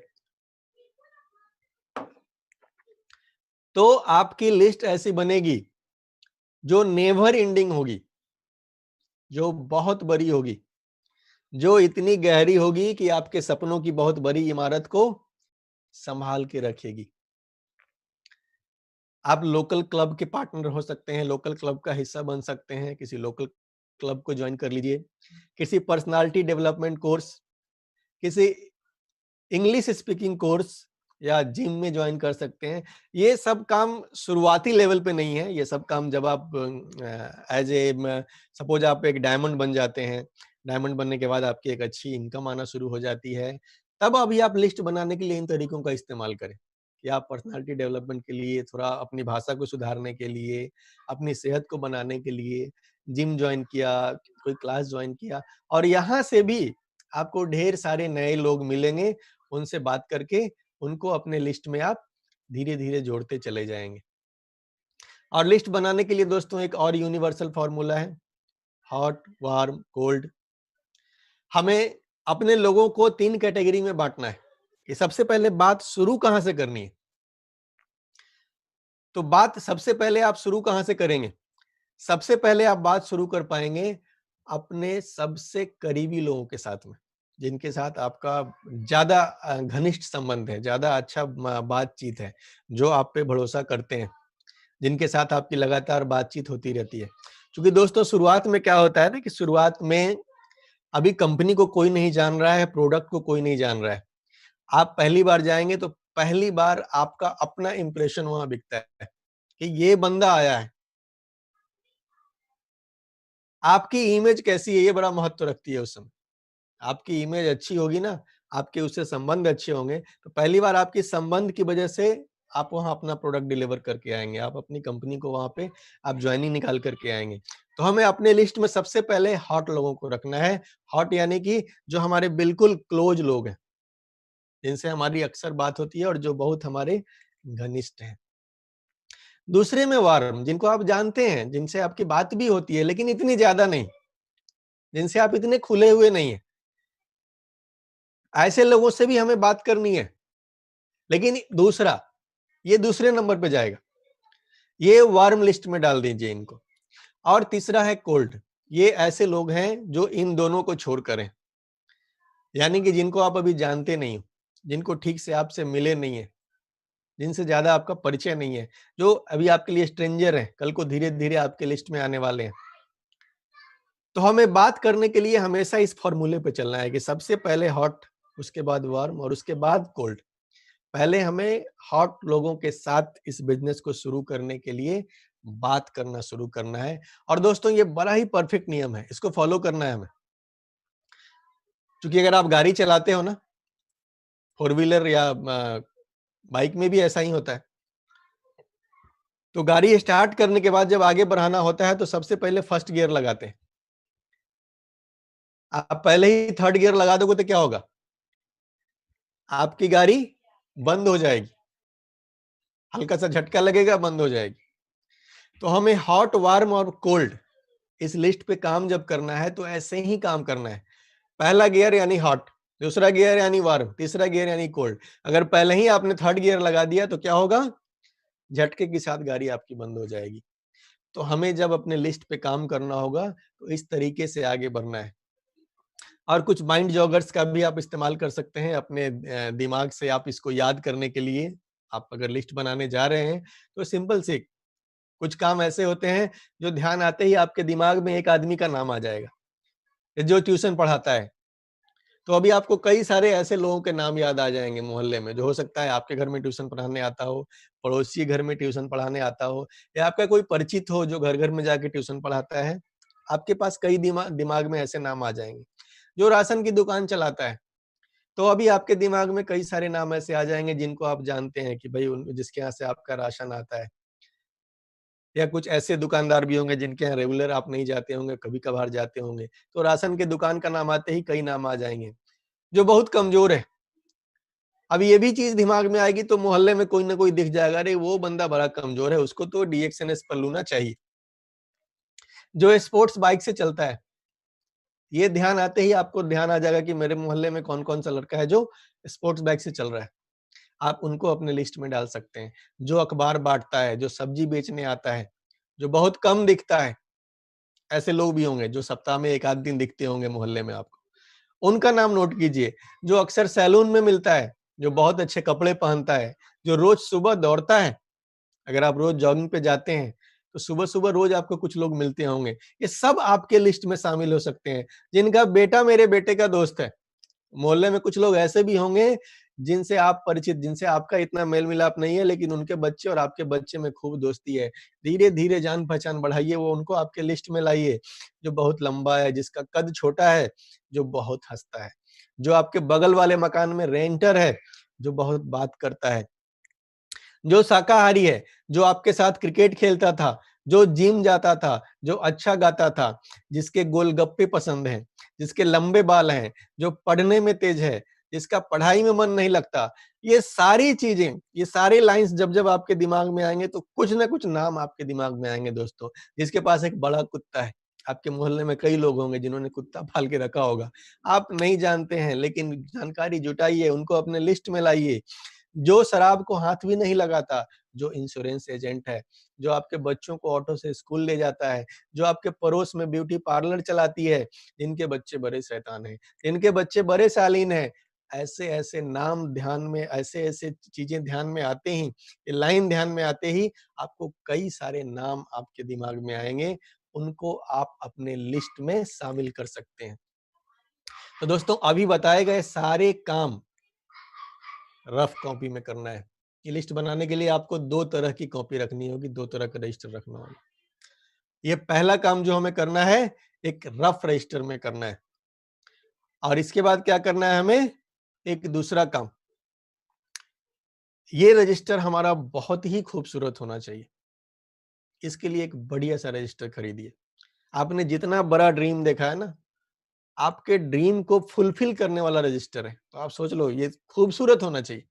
तो आपकी लिस्ट ऐसी बनेगी जो नेवर एंडिंग होगी, जो बहुत बड़ी होगी, जो इतनी गहरी होगी कि आपके सपनों की बहुत बड़ी इमारत को संभाल के रखेगी। आप लोकल क्लब के पार्टनर हो सकते हैं, लोकल क्लब का हिस्सा बन सकते हैं, किसी लोकल क्लब को ज्वाइन कर लीजिए, किसी पर्सनालिटी डेवलपमेंट कोर्स, किसी इंग्लिश स्पीकिंग कोर्स, या जिम में ज्वाइन कर सकते हैं। ये सब काम शुरुआती लेवल पे नहीं है, ये सब काम जब आप एज ए सपोज आप एक डायमंड बन जाते हैं, डायमंड बनने के बाद आपकी एक अच्छी इनकम आना शुरू हो जाती है, तब अभी आप लिस्ट बनाने के लिए इन तरीकों का इस्तेमाल करें कि आप पर्सनालिटी डेवलपमेंट के लिए, थोड़ा अपनी भाषा को सुधारने के लिए, अपनी सेहत को बनाने के लिए जिम ज्वाइन किया, कोई क्लास ज्वाइन किया, और यहाँ से भी आपको ढेर सारे नए लोग मिलेंगे, उनसे बात करके उनको अपने लिस्ट में आप धीरे धीरे जोड़ते चले जाएंगे। और लिस्ट बनाने के लिए दोस्तों एक और यूनिवर्सल फॉर्मूला है, हॉट, वार्म, कोल्ड। हमें अपने लोगों को 3 कैटेगरी में बांटना है कि सबसे पहले बात शुरू कहां से करनी है। तो बात सबसे पहले आप शुरू कहां से करेंगे? सबसे पहले आप बात शुरू कर पाएंगे अपने सबसे करीबी लोगों के साथ में, जिनके साथ आपका ज्यादा घनिष्ठ संबंध है, ज्यादा अच्छा बातचीत है, जो आप पे भरोसा करते हैं, जिनके साथ आपकी लगातार बातचीत होती रहती है। क्योंकि दोस्तों शुरुआत में क्या होता है ना कि शुरुआत में अभी कंपनी को कोई नहीं जान रहा है, प्रोडक्ट को कोई नहीं जान रहा है। आप पहली बार जाएंगे तो पहली बार आपका अपना इंप्रेशन वहां बिकता है कि ये बंदा आया है। आपकी इमेज कैसी है ये बड़ा महत्व रखती है उस समय। आपकी इमेज अच्छी होगी ना, आपके उससे संबंध अच्छे होंगे, तो पहली बार आपकी संबंध की वजह से आप वहां अपना प्रोडक्ट डिलीवर करके आएंगे, आप अपनी कंपनी को वहां पे आप ज्वाइनिंग निकाल करके आएंगे। तो हमें अपने लिस्ट में सबसे पहले हॉट लोगों को रखना है। हॉट यानी कि जो हमारे बिल्कुल क्लोज लोग हैं, जिनसे हमारी अक्सर बात होती है और जो बहुत हमारे घनिष्ठ हैं। दूसरे में वार्म, जिनको आप जानते हैं, जिनसे आपकी बात भी होती है लेकिन इतनी ज्यादा नहीं, जिनसे आप इतने खुले हुए नहीं है। ऐसे लोगों से भी हमें बात करनी है, लेकिन ये दूसरे नंबर पे जाएगा, ये वार्म लिस्ट में डाल दीजिए इनको। और तीसरा है कोल्ड, ये ऐसे लोग हैं जो इन दोनों को छोड़कर हैं, यानी कि जिनको आप अभी जानते नहीं हो, जिनको ठीक से आपसे मिले नहीं है, जिनसे ज्यादा आपका परिचय नहीं है, जो अभी आपके लिए स्ट्रेंजर हैं, कल को धीरे धीरे आपके लिस्ट में आने वाले हैं। तो हमें बात करने के लिए हमेशा इस फॉर्मूले पे चलना है कि सबसे पहले हॉट, उसके बाद वार्म और उसके बाद कोल्ड। पहले हमें हॉट लोगों के साथ इस बिजनेस को शुरू करने के लिए बात करना शुरू करना है। और दोस्तों ये बड़ा ही परफेक्ट नियम है, इसको फॉलो करना है हमें। क्योंकि अगर आप गाड़ी चलाते हो ना, 4 व्हीलर या बाइक में भी ऐसा ही होता है। तो गाड़ी स्टार्ट करने के बाद जब आगे बढ़ाना होता है तो सबसे पहले फर्स्ट गियर लगाते हैं। आप पहले ही थर्ड गियर लगा दोगे तो क्या होगा? आपकी गाड़ी बंद हो जाएगी, हल्का सा झटका लगेगा, बंद हो जाएगी। तो हमें हॉट, वार्म और कोल्ड इस लिस्ट पे काम जब करना है तो ऐसे ही काम करना है। पहला गियर यानी हॉट, दूसरा गियर यानी वार्म, तीसरा गियर यानी कोल्ड। अगर पहले ही आपने थर्ड गियर लगा दिया तो क्या होगा? झटके के साथ गाड़ी आपकी बंद हो जाएगी। तो हमें जब अपने लिस्ट पे काम करना होगा तो इस तरीके से आगे बढ़ना है। और कुछ माइंड जॉगर्स का भी आप इस्तेमाल कर सकते हैं अपने दिमाग से, आप इसको याद करने के लिए। आप अगर लिस्ट बनाने जा रहे हैं तो सिंपल से कुछ काम ऐसे होते हैं जो ध्यान आते ही आपके दिमाग में एक आदमी का नाम आ जाएगा जो ट्यूशन पढ़ाता है। तो अभी आपको कई सारे ऐसे लोगों के नाम याद आ जाएंगे मोहल्ले में, जो हो सकता है आपके घर में ट्यूशन पढ़ाने आता हो, पड़ोसी घर में ट्यूशन पढ़ाने आता हो, या आपका कोई परिचित हो जो घर घर में जाके ट्यूशन पढ़ाता है। आपके पास कई दिमाग में ऐसे नाम आ जाएंगे। जो राशन की दुकान चलाता है, तो अभी आपके दिमाग में कई सारे नाम ऐसे आ जाएंगे जिनको आप जानते हैं कि भाई जिसके यहाँ से आपका राशन आता है। या कुछ ऐसे दुकानदार भी होंगे जिनके यहाँ रेगुलर आप नहीं जाते होंगे, कभी कभार जाते होंगे, तो राशन के दुकान का नाम आते ही कई नाम आ जाएंगे। जो बहुत कमजोर है, अब ये भी चीज दिमाग में आएगी तो मोहल्ले में कोई ना कोई दिख जाएगा, अरे वो बंदा बड़ा कमजोर है, उसको तो DXNS पर लूना चाहिए। जो स्पोर्ट्स बाइक से चलता है, ये ध्यान आते ही आपको ध्यान आ जाएगा कि मेरे मोहल्ले में कौन कौन सा लड़का है जो स्पोर्ट्स बाइक से चल रहा है। आप उनको अपने लिस्ट में डाल सकते हैं। जो अखबार बांटता है, जो सब्जी बेचने आता है, जो बहुत कम दिखता है, ऐसे लोग भी होंगे जो सप्ताह में एक आध दिन दिखते होंगे मोहल्ले में आपको, उनका नाम नोट कीजिए। जो अक्सर सैलून में मिलता है, जो बहुत अच्छे कपड़े पहनता है, जो रोज सुबह दौड़ता है, अगर आप रोज जॉगिंग पे जाते हैं तो सुबह सुबह रोज आपको कुछ लोग मिलते होंगे, ये सब आपके लिस्ट में शामिल हो सकते हैं। जिनका बेटा मेरे बेटे का दोस्त है, मोहल्ले में कुछ लोग ऐसे भी होंगे जिनसे आप परिचित, जिनसे आपका इतना मेल मिलाप नहीं है, लेकिन उनके बच्चे और आपके बच्चे में खूब दोस्ती है। धीरे धीरे जान पहचान बढ़ाइए, वो उनको आपके लिस्ट में लाइए। जो बहुत लंबा है, जिसका कद छोटा है, जो बहुत हंसता है, जो आपके बगल वाले मकान में रेंटर है, जो बहुत बात करता है, जो शाकाहारी है, जो आपके साथ क्रिकेट खेलता था, जो जिम जाता था, जो अच्छा गाता था, जिसके गोलगप्पे पसंद हैं, जिसके लंबे बाल हैं, जो पढ़ने में तेज है, जिसका पढ़ाई में मन नहीं लगता। ये सारी चीजें, ये सारे लाइंस जब जब आपके दिमाग में आएंगे तो कुछ ना कुछ नाम आपके दिमाग में आएंगे दोस्तों। जिसके पास एक बड़ा कुत्ता है, आपके मोहल्ले में कई लोग होंगे जिन्होंने कुत्ता पाल के रखा होगा, आप नहीं जानते हैं, लेकिन जानकारी जुटाइए, उनको अपने लिस्ट में लाइए। जो शराब को हाथ भी नहीं लगाता, जो इंश्योरेंस एजेंट है, जो आपके बच्चों को ऑटो से स्कूल ले जाता है, जो आपके पड़ोस में ब्यूटी पार्लर चलाती है, जिनके बच्चे बड़े शैतान हैं, जिनके बच्चे बड़े शालीन हैं, ऐसे ऐसे नाम ध्यान में, ऐसे ऐसे चीजें ध्यान में आते ही, ये लाइन ध्यान में आते ही आपको कई सारे नाम आपके दिमाग में आएंगे, उनको आप अपने लिस्ट में शामिल कर सकते हैं। तो दोस्तों, अभी बताए गए सारे काम रफ कॉपी में करना है। ये लिस्ट बनाने के लिए आपको 2 तरह की कॉपी रखनी होगी, 2 तरह का रजिस्टर रखना होगा। ये पहला काम जो हमें करना है, एक रफ रजिस्टर में करना है। और इसके बाद क्या करना है हमें, एक दूसरा काम, ये रजिस्टर हमारा बहुत ही खूबसूरत होना चाहिए। इसके लिए एक बढ़िया सा रजिस्टर खरीदिए। आपने जितना बड़ा ड्रीम देखा है ना, आपके ड्रीम को फुलफिल करने वाला रजिस्टर है। तो आप सोच लो, ये खूबसूरत होना चाहिए।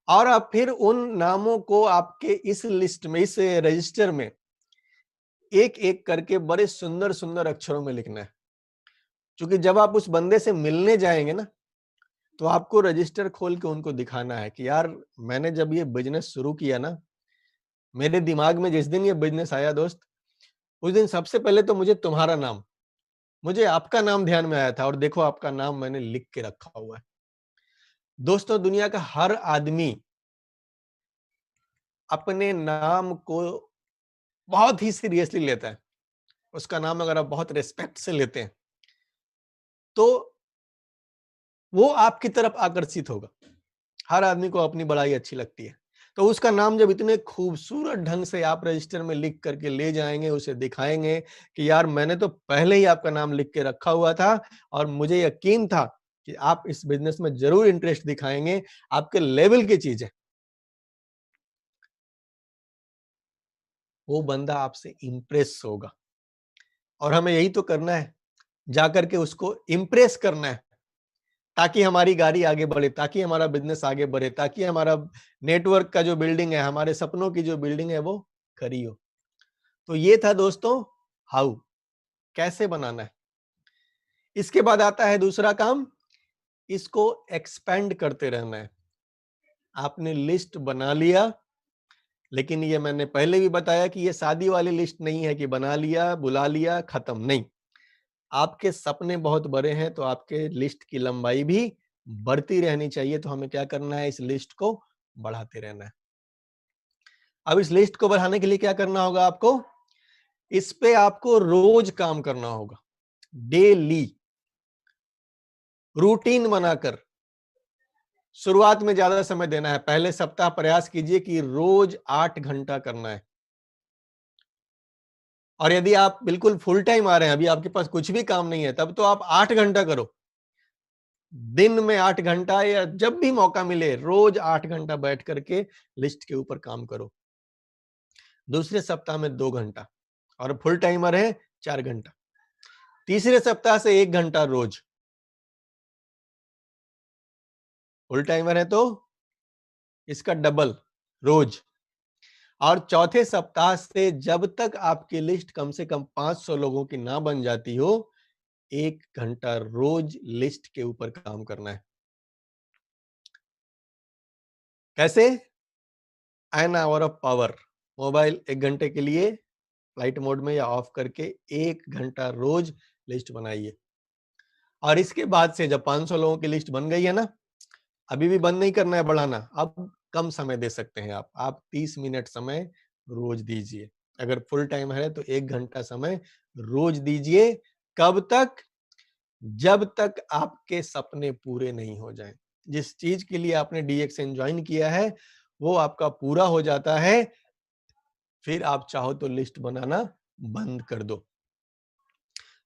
और आप फिर उन नामों को आपके इस लिस्ट में, इस रजिस्टर में एक एक करके बड़े सुंदर सुंदर अक्षरों में लिखना है। क्योंकि जब आप उस बंदे से मिलने जाएंगे ना, तो आपको रजिस्टर खोल के उनको दिखाना है कि यार, मैंने जब ये बिजनेस शुरू किया ना, मेरे दिमाग में जिस दिन ये बिजनेस आया दोस्त, उस दिन सबसे पहले तो मुझे आपका नाम ध्यान में आया था, और देखो आपका नाम मैंने लिख के रखा हुआ है। दोस्तों, दुनिया का हर आदमी अपने नाम को बहुत ही सीरियसली लेता है। उसका नाम अगर आप बहुत रिस्पेक्ट से लेते हैं, तो वो आपकी तरफ आकर्षित होगा। हर आदमी को अपनी बड़ाई अच्छी लगती है। तो उसका नाम जब इतने खूबसूरत ढंग से आप रजिस्टर में लिख करके ले जाएंगे, उसे दिखाएंगे कि यार, मैंने तो पहले ही आपका नाम लिख के रखा हुआ था, और मुझे यकीन था कि आप इस बिजनेस में जरूर इंटरेस्ट दिखाएंगे, आपके लेवल की चीज है, वो बंदा आपसे इंप्रेस होगा। और हमें यही तो करना है, जाकर के उसको इंप्रेस करना है, ताकि हमारी गाड़ी आगे बढ़े, ताकि हमारा बिजनेस आगे बढ़े, ताकि हमारा नेटवर्क का जो बिल्डिंग है, हमारे सपनों की जो बिल्डिंग है, वो खड़ी हो। तो ये था दोस्तों, हाउ, कैसे बनाना है। इसके बाद आता है दूसरा काम, इसको एक्सपेंड करते रहना है। आपने लिस्ट बना लिया, लेकिन ये मैंने पहले भी बताया कि ये शादी वाली लिस्ट नहीं है कि बना लिया, बुला लिया, खत्म नहीं। आपके सपने बहुत बड़े हैं, तो आपके लिस्ट की लंबाई भी बढ़ती रहनी चाहिए। तो हमें क्या करना है, इस लिस्ट को बढ़ाते रहना है। अब इस लिस्ट को बढ़ाने के लिए क्या करना होगा आपको, इस पे आपको रोज काम करना होगा, डेली रूटीन बनाकर। शुरुआत में ज्यादा समय देना है। पहले सप्ताह प्रयास कीजिए कि रोज 8 घंटा करना है। और यदि आप बिल्कुल फुल टाइम आ रहे हैं, अभी आपके पास कुछ भी काम नहीं है, तब तो आप 8 घंटा करो। दिन में 8 घंटा, या जब भी मौका मिले रोज 8 घंटा बैठ करके लिस्ट के ऊपर काम करो। दूसरे सप्ताह में 2 घंटा, और फुल टाइमर है 4 घंटा। तीसरे सप्ताह से 1 घंटा रोज, फुल टाइमर है तो इसका डबल रोज। और चौथे सप्ताह से जब तक आपकी लिस्ट कम से कम 500 लोगों की ना बन जाती हो, 1 घंटा रोज लिस्ट के ऊपर काम करना है। कैसे, an hour of power, mobile 1 घंटे के लिए फ्लाइट मोड में या ऑफ करके 1 घंटा रोज लिस्ट बनाइए। और इसके बाद से जब 500 लोगों की लिस्ट बन गई है ना, अभी भी बंद नहीं करना है बढ़ाना, अब कम समय दे सकते हैं आप 30 मिनट समय रोज दीजिए। अगर फुल टाइम है तो 1 घंटा समय रोज दीजिए। कब तक, जब तक आपके सपने पूरे नहीं हो जाएं। जिस चीज के लिए आपने DXN ज्वाइन किया है वो आपका पूरा हो जाता है, फिर आप चाहो तो लिस्ट बनाना बंद कर दो।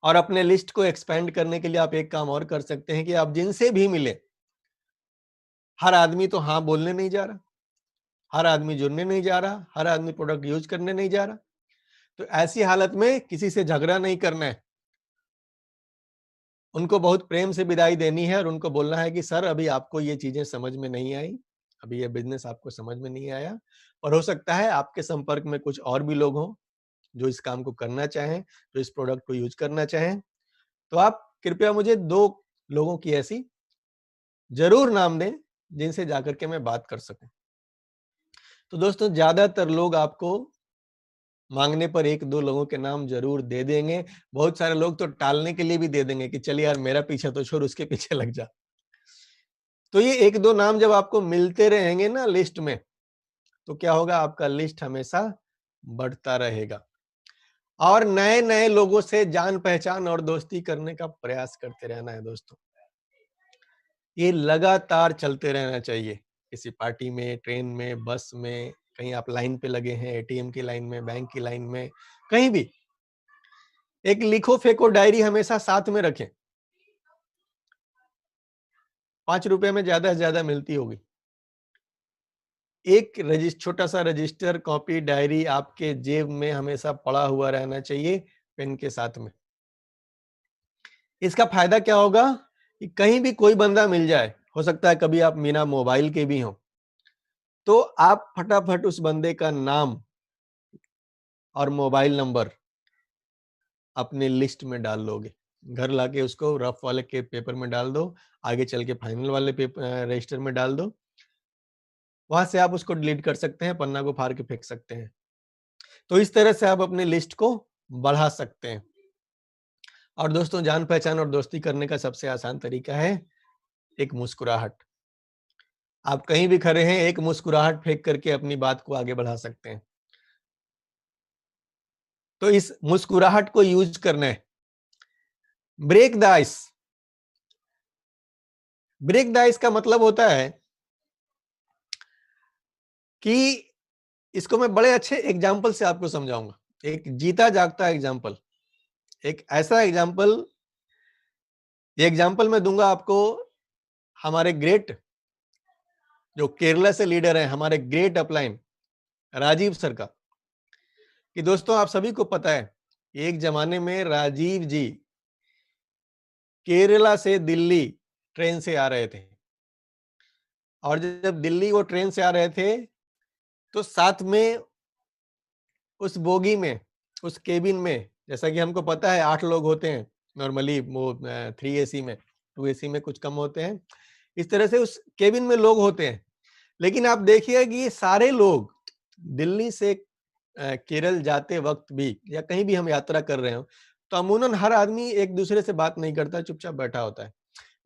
और अपने लिस्ट को एक्सपेंड करने के लिए आप एक काम और कर सकते हैं कि आप जिनसे भी मिले, हर आदमी तो हाँ बोलने नहीं जा रहा, हर आदमी जुड़ने नहीं जा रहा, हर आदमी प्रोडक्ट यूज करने नहीं जा रहा, तो ऐसी हालत में किसी से झगड़ा नहीं करना है, उनको बहुत प्रेम से विदाई देनी है और उनको बोलना है कि सर अभी आपको ये चीजें समझ में नहीं आई, अभी ये बिजनेस आपको समझ में नहीं आया, और हो सकता है आपके संपर्क में कुछ और भी लोग हों जो इस काम को करना चाहें, जो इस प्रोडक्ट को यूज करना चाहें, तो आप कृपया मुझे 2 लोगों की ऐसी जरूर नाम दें जिनसे जाकर के मैं बात कर सकूं। तो दोस्तों ज्यादातर लोग आपको मांगने पर 1-2 लोगों के नाम जरूर दे देंगे। बहुत सारे लोग तो टालने के लिए भी दे देंगे कि चल यार मेरा पीछा तो छोड़, उसके पीछे लग जा। तो ये 1-2 नाम जब आपको मिलते रहेंगे ना लिस्ट में, तो क्या होगा, आपका लिस्ट हमेशा बढ़ता रहेगा। और नए नए लोगों से जान पहचान और दोस्ती करने का प्रयास करते रहना है दोस्तों। ये लगातार चलते रहना चाहिए, किसी पार्टी में, ट्रेन में, बस में, कहीं आप लाइन पे लगे हैं, ATM की लाइन में, बैंक की लाइन में, कहीं भी एक लिखो फेंको डायरी हमेशा साथ में रखें। 5 रुपए में ज्यादा से ज्यादा मिलती होगी। एक छोटा सा रजिस्टर, कॉपी, डायरी आपके जेब में हमेशा पड़ा हुआ रहना चाहिए, पेन के साथ में। इसका फायदा क्या होगा कि कहीं भी कोई बंदा मिल जाए, हो सकता है कभी आप बिना मोबाइल के भी हो, तो आप फटाफट उस बंदे का नाम और मोबाइल नंबर अपने लिस्ट में डाल लोगे। घर लाके उसको रफ वाले के पेपर में डाल दो, आगे चल के फाइनल वाले पेपर रजिस्टर में डाल दो, वहां से आप उसको डिलीट कर सकते हैं, पन्ना को फाड़ के फेंक सकते हैं। तो इस तरह से आप अपने लिस्ट को बढ़ा सकते हैं। और दोस्तों जान पहचान और दोस्ती करने का सबसे आसान तरीका है एक मुस्कुराहट। आप कहीं भी खड़े हैं, एक मुस्कुराहट फेंक करके अपनी बात को आगे बढ़ा सकते हैं। तो इस मुस्कुराहट को यूज करना है। Break the ice. Break the ice का मतलब होता है कि इसको मैं बड़े अच्छे एग्जाम्पल से आपको समझाऊंगा, एक जीता जागता एग्जाम्पल, एक ऐसा एग्जाम्पल, ये एग्जाम्पल मैं दूंगा आपको हमारे ग्रेट जो केरला से लीडर हैं, हमारे ग्रेट अपलाइन राजीव सर का। कि दोस्तों आप सभी को पता है एक जमाने में राजीव जी केरला से दिल्ली ट्रेन से आ रहे थे, और जब दिल्ली वो ट्रेन से आ रहे थे तो साथ में उस बोगी में, उस केबिन में, जैसा कि हमको पता है 8 लोग होते हैं नॉर्मली, वो 3 AC में, 2 AC में कुछ कम होते हैं, इस तरह से उस केबिन में लोग होते हैं। लेकिन आप देखिए कि ये सारे लोग दिल्ली से केरल जाते वक्त भी या कहीं भी हम यात्रा कर रहे हो तो अमूमन हर आदमी एक दूसरे से बात नहीं करता, चुपचाप बैठा होता है,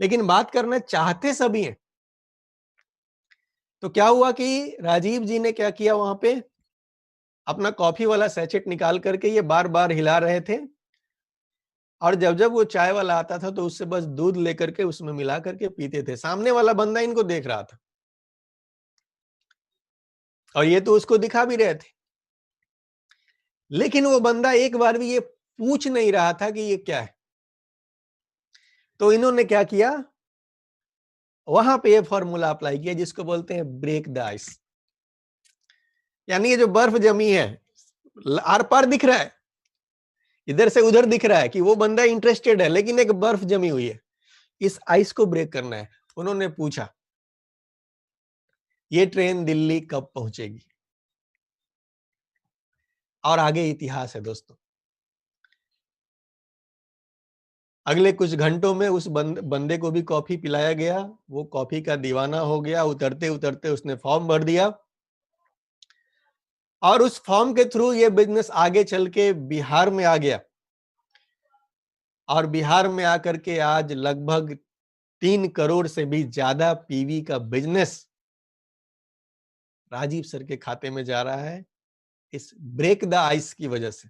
लेकिन बात करना चाहते सभी हैं। तो क्या हुआ कि राजीव जी ने क्या किया, वहां पे अपना कॉफी वाला सैचेट निकाल करके ये बार बार हिला रहे थे, और जब जब वो चाय वाला आता था तो उससे बस दूध लेकर के उसमें मिला करके पीते थे। सामने वाला बंदा इनको देख रहा था और ये तो उसको दिखा भी रहे थे, लेकिन वो बंदा एक बार भी ये पूछ नहीं रहा था कि ये क्या है। तो इन्होंने क्या किया, वहां पे ये फॉर्मूला अप्लाई किया जिसको बोलते हैं ब्रेक द आइस। यानी ये जो बर्फ जमी है, आर पार दिख रहा है, इधर से उधर दिख रहा है कि वो बंदा इंटरेस्टेड है, लेकिन एक बर्फ जमी हुई है, इस आइस को ब्रेक करना है। उन्होंने पूछा ये ट्रेन दिल्ली कब पहुंचेगी, और आगे इतिहास है दोस्तों। अगले कुछ घंटों में उस बंदे को भी कॉफी पिलाया गया, वो कॉफी का दीवाना हो गया, उतरते उतरते उसने फॉर्म भर दिया, और उस फॉर्म के थ्रू ये बिजनेस आगे चल के बिहार में आ गया, और बिहार में आकर के आज लगभग 3 करोड़ से भी ज्यादा PV का बिजनेस राजीव सर के खाते में जा रहा है इस ब्रेक द आइस की वजह से।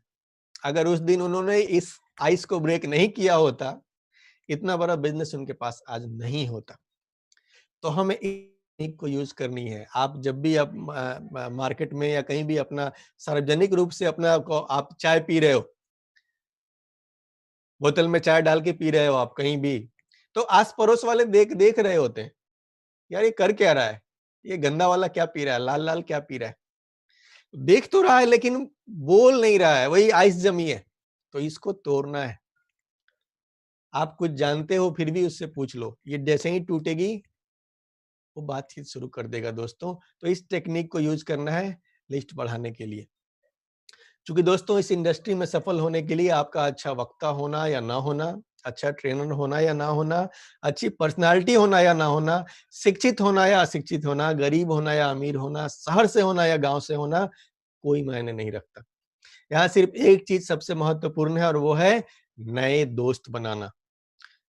अगर उस दिन उन्होंने इस आइस को ब्रेक नहीं किया होता, इतना बड़ा बिजनेस उनके पास आज नहीं होता। तो हमें टेक्निक को यूज करनी है। आप जब भी आप मार्केट में या कहीं भी अपना सार्वजनिक रूप से अपना आप चाय पी रहे हो, बोतल में चाय डाल के पी रहे हो आप कहीं भी, तो आस पड़ोस वाले देख रहे होते हैं, यार ये कर क्या रहा है, ये गंदा वाला क्या पी रहा है, लाल लाल क्या पी रहा है। देख तो रहा है लेकिन बोल नहीं रहा है, वही आइस जमी है। तो इसको तोड़ना है। आप कुछ जानते हो फिर भी उससे पूछ लो, ये जैसे ही टूटेगी वो बातचीत शुरू कर देगा दोस्तों। तो इस टेक्निक को यूज करना है लिस्ट बढ़ाने के लिए। क्योंकि दोस्तों इस इंडस्ट्री में सफल होने के लिए आपका अच्छा वक्ता होना या ना होना, अच्छा ट्रेनर होना या ना होना, अच्छी पर्सनालिटी होना या ना होना, शिक्षित होना या अशिक्षित होना, गरीब होना या अमीर होना, शहर से होना या गांव से होना, कोई मायने नहीं रखता। यहाँ सिर्फ एक चीज सबसे महत्वपूर्ण है और वो है नए दोस्त बनाना।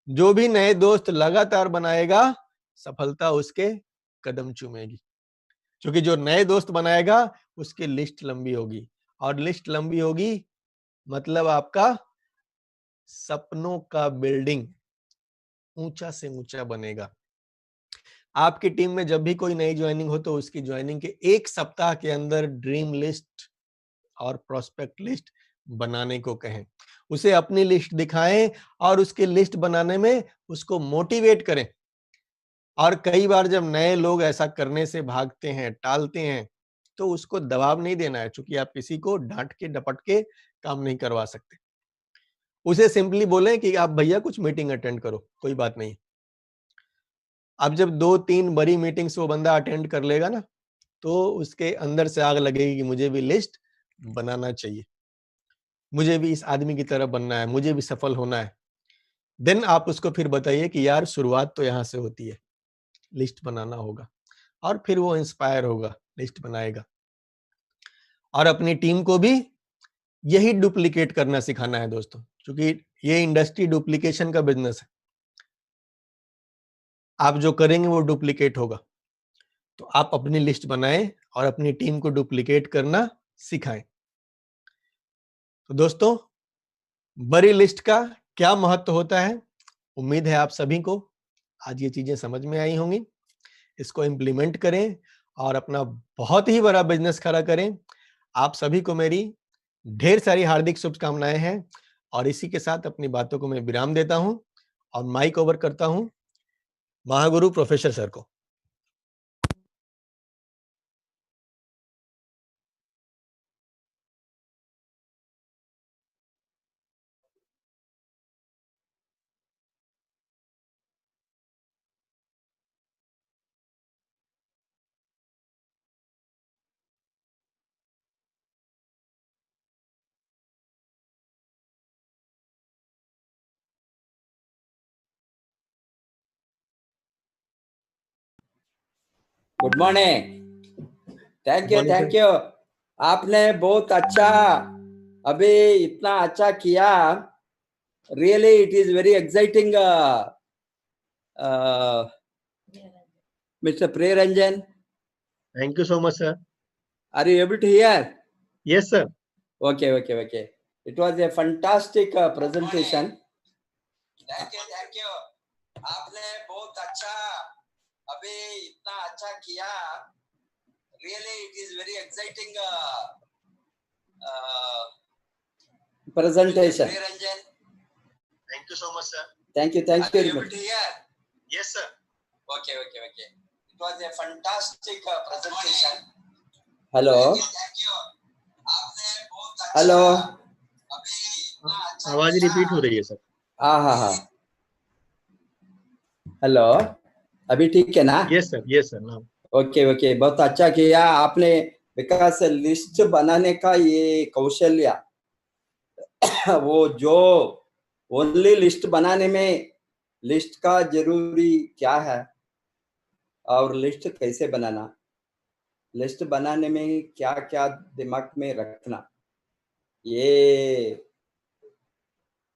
जो भी नए दोस्त लगातार बनाएगा सफलता उसके कदम चूमेगी। क्योंकि जो नए दोस्त बनाएगा उसकी लिस्ट लंबी होगी, और लिस्ट लंबी होगी मतलब आपका सपनों का बिल्डिंग ऊंचा से ऊंचा बनेगा। आपकी टीम में जब भी कोई नई ज्वाइनिंग हो तो उसकी ज्वाइनिंग के एक सप्ताह के अंदर ड्रीम लिस्ट और प्रोस्पेक्ट लिस्ट बनाने को कहें, उसे अपनी लिस्ट दिखाएं और उसकी लिस्ट बनाने में उसको मोटिवेट करें। और कई बार जब नए लोग ऐसा करने से भागते हैं, टालते हैं, तो उसको दबाव नहीं देना है, क्योंकि आप किसी को डांट के डपट के काम नहीं करवा सकते। उसे सिंपली बोलें कि आप भैया कुछ मीटिंग अटेंड करो, कोई बात नहीं। अब जब 2-3 बड़ी मीटिंग्स वो बंदा अटेंड कर लेगा ना, तो उसके अंदर से आग लगेगी कि मुझे भी लिस्ट बनाना चाहिए, मुझे भी इस आदमी की तरह बनना है, मुझे भी सफल होना है। देन आप उसको फिर बताइए कि यार शुरुआत तो यहां से होती है, लिस्ट बनाना होगा। और फिर वो इंस्पायर होगा, लिस्ट बनाएगा। और अपनी टीम को भी यही डुप्लीकेट करना सिखाना है दोस्तों, क्योंकि ये इंडस्ट्री डुप्लीकेशन का बिजनेस है। आप जो करेंगे वो डुप्लीकेट होगा। तो आप अपनी लिस्ट बनाएं और अपनी टीम को डुप्लीकेट करना सिखाएं। तो दोस्तों बड़ी लिस्ट का क्या महत्व होता है, उम्मीद है आप सभी को आज ये चीजें समझ में आई होंगी। इसको इम्प्लीमेंट करें और अपना बहुत ही बड़ा बिजनेस खड़ा करें। आप सभी को मेरी ढेर सारी हार्दिक शुभकामनाएं हैं। और इसी के साथ अपनी बातों को मैं विराम देता हूं और माइक ओवर करता हूं महागुरु प्रोफेसर सर को। Good morning. Thank you, morning thank sir. You. आपने बहुत अच्छा, अभी इतना अच्छा किया। Really it is very exciting. Mister Priyaranjan, thank you so much sir. Are you able to hear? Yes sir. Okay, okay, okay. It was a fantastic presentation. Thank you. आपने बहुत अच्छा, अभी इतना अच्छा किया। Really, it is very exciting presentation. Thank you so much sir. Thank you. Are you able to hear? Yes sir. Okay. It was a fantastic presentation. Hello. Thank you. Hello, आवाज repeat हो रही है sir. हाँ। Hello, अभी ठीक है ना? Yes sir. Okay, बहुत अच्छा किया आपने, विकास लिस्ट बनाने का ये कौशल्य वो जो ओनली लिस्ट बनाने में लिस्ट का जरूरी क्या है और लिस्ट कैसे बनाना, लिस्ट बनाने में क्या क्या दिमाग में रखना, ये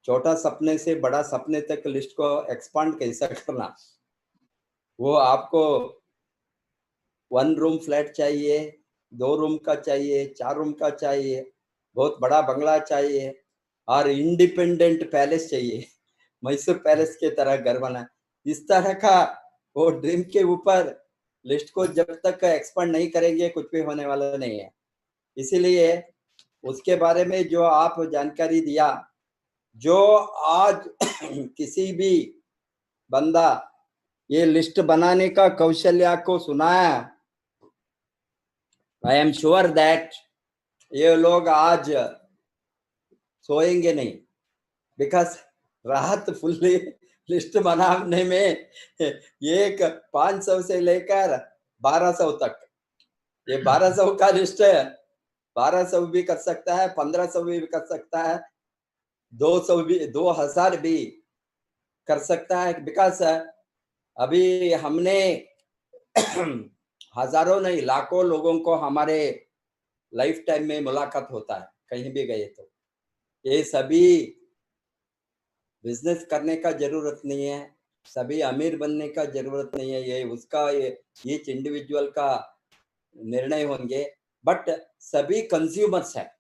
छोटा सपने से बड़ा सपने तक लिस्ट को एक्सपांड कैसा करना, वो आपको 1 रूम फ्लैट चाहिए, 2 रूम का चाहिए, 4 रूम का चाहिए, बहुत बड़ा बंगला चाहिए और इंडिपेंडेंट पैलेस चाहिए, मैसूर पैलेस के तरह घर बना, इस तरह का वो ड्रीम के ऊपर लिस्ट को जब तक एक्सपांड नहीं करेंगे कुछ भी होने वाला नहीं है। इसीलिए उसके बारे में जो आप जानकारी दिया, जो आज किसी भी बंदा ये लिस्ट बनाने का कौशल्या को सुनाया, आई एम श्योर दैट ये लोग आज सोएंगे नहीं, बिकॉज रात फुल्ली लिस्ट बनाने में एक 500 से लेकर 1200 तक, ये 1200 का लिस्ट है, 1200 भी कर सकता है, 1500 भी कर सकता है, 200 भी, 2000 भी कर सकता है। बिकॉज अभी हमने हजारों नहीं लाखों लोगों को हमारे लाइफ टाइम में मुलाकात होता है कहीं भी गए तो। ये सभी बिजनेस करने का जरूरत नहीं है, सभी अमीर बनने का जरूरत नहीं है, ये उसका ईच इंडिविजुअल का निर्णय होंगे, बट सभी कंज्यूमर्स है।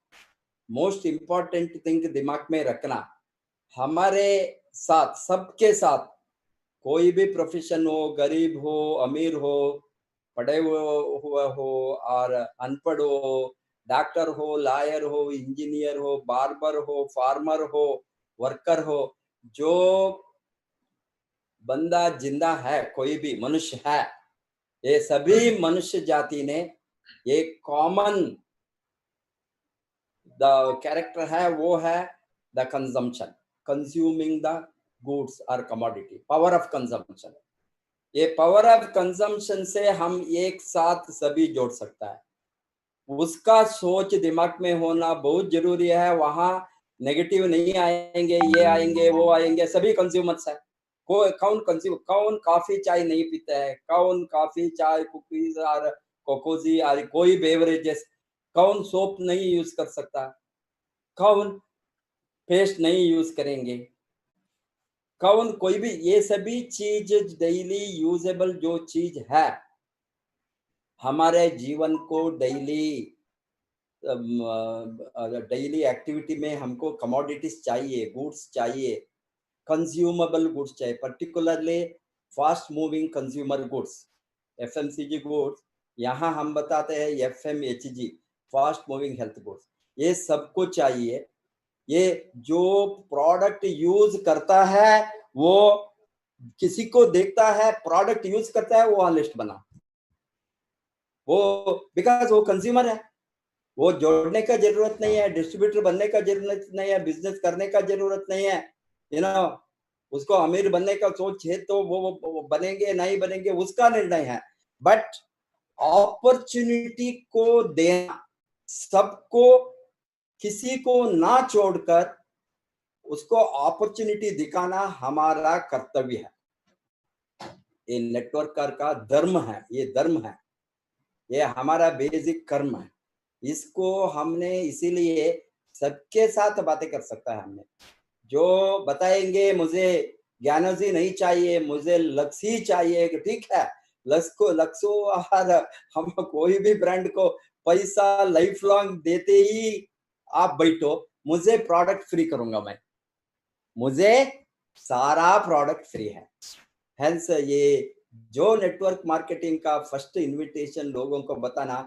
मोस्ट इंपॉर्टेंट थिंग दिमाग में रखना, हमारे साथ, सबके साथ, कोई भी प्रोफेशन हो, गरीब हो, अमीर हो, पढ़े हुए हो और अनपढ़ हो, डॉक्टर हो, लॉयर हो, इंजीनियर हो, बार्बर हो, फार्मर हो, वर्कर हो, जो बंदा जिंदा है, कोई भी मनुष्य है, ये सभी मनुष्य जाति ने एक कॉमन द कैरेक्टर है, वो है the consumption, consuming the goods और कमोडिटी, पावर ऑफ कंजम्पशन। ये पावर ऑफ कंजम्पशन से हम एक साथ सभी जोड़ सकता है, उसका सोच दिमाग में होना बहुत जरूरी है। वहां नेगेटिव नहीं आएंगे, ये आएंगे वो आएंगे, सभी कंज्यूमर्स है। कौन कॉफी चाय नहीं पीता है, कौन कॉफी चाय कुकीज और कोकोजी और कोई बेवरेजेस, कौन सोप नहीं यूज कर सकता, कौन पेस्ट नहीं यूज करेंगे, कौन कोई भी, ये सभी चीज डेली यूजेबल जो चीज है हमारे जीवन को डेली एक्टिविटी में हमको कमोडिटीज चाहिए, गुड्स चाहिए, कंज्यूमेबल गुड्स चाहिए, particularly fast moving consumer goods, FMCG goods, यहाँ हम बताते हैं एफएमएचजी, फास्ट मूविंग हेल्थ गुड्स, ये सबको चाहिए। ये जो प्रोडक्ट यूज करता है, वो किसी को देखता है प्रोडक्ट यूज करता है, वो लिस्ट बना, वो बिकॉज वो कंज्यूमर है, वो जोड़ने का जरूरत नहीं है, डिस्ट्रीब्यूटर बनने का जरूरत नहीं है, बिजनेस करने का जरूरत नहीं है, उसको अमीर बनने का सोच है तो वो बनेंगे नहीं बनेंगे उसका निर्णय है, बट अपॉर्चुनिटी को देना, सबको, किसी को ना छोड़कर उसको अपॉर्चुनिटी दिखाना हमारा कर्तव्य है। ये नेटवर्कर का धर्म है, ये धर्म है, ये हमारा बेसिक कर्म है। इसको हमने इसीलिए सबके साथ बातें कर सकता है। हमने जो बताएंगे मुझे ज्ञानोजी नहीं चाहिए, मुझे लक्ष्य चाहिए, ठीक है, लक्ष्य और हम कोई भी ब्रांड को पैसा लाइफ लॉन्ग देते ही आप बैठो, मुझे प्रोडक्ट फ्री करूंगा मैं, मुझे सारा प्रोडक्ट फ्री है। हेंस ये जो नेटवर्क मार्केटिंग का फर्स्ट इनविटेशन लोगों को बताना,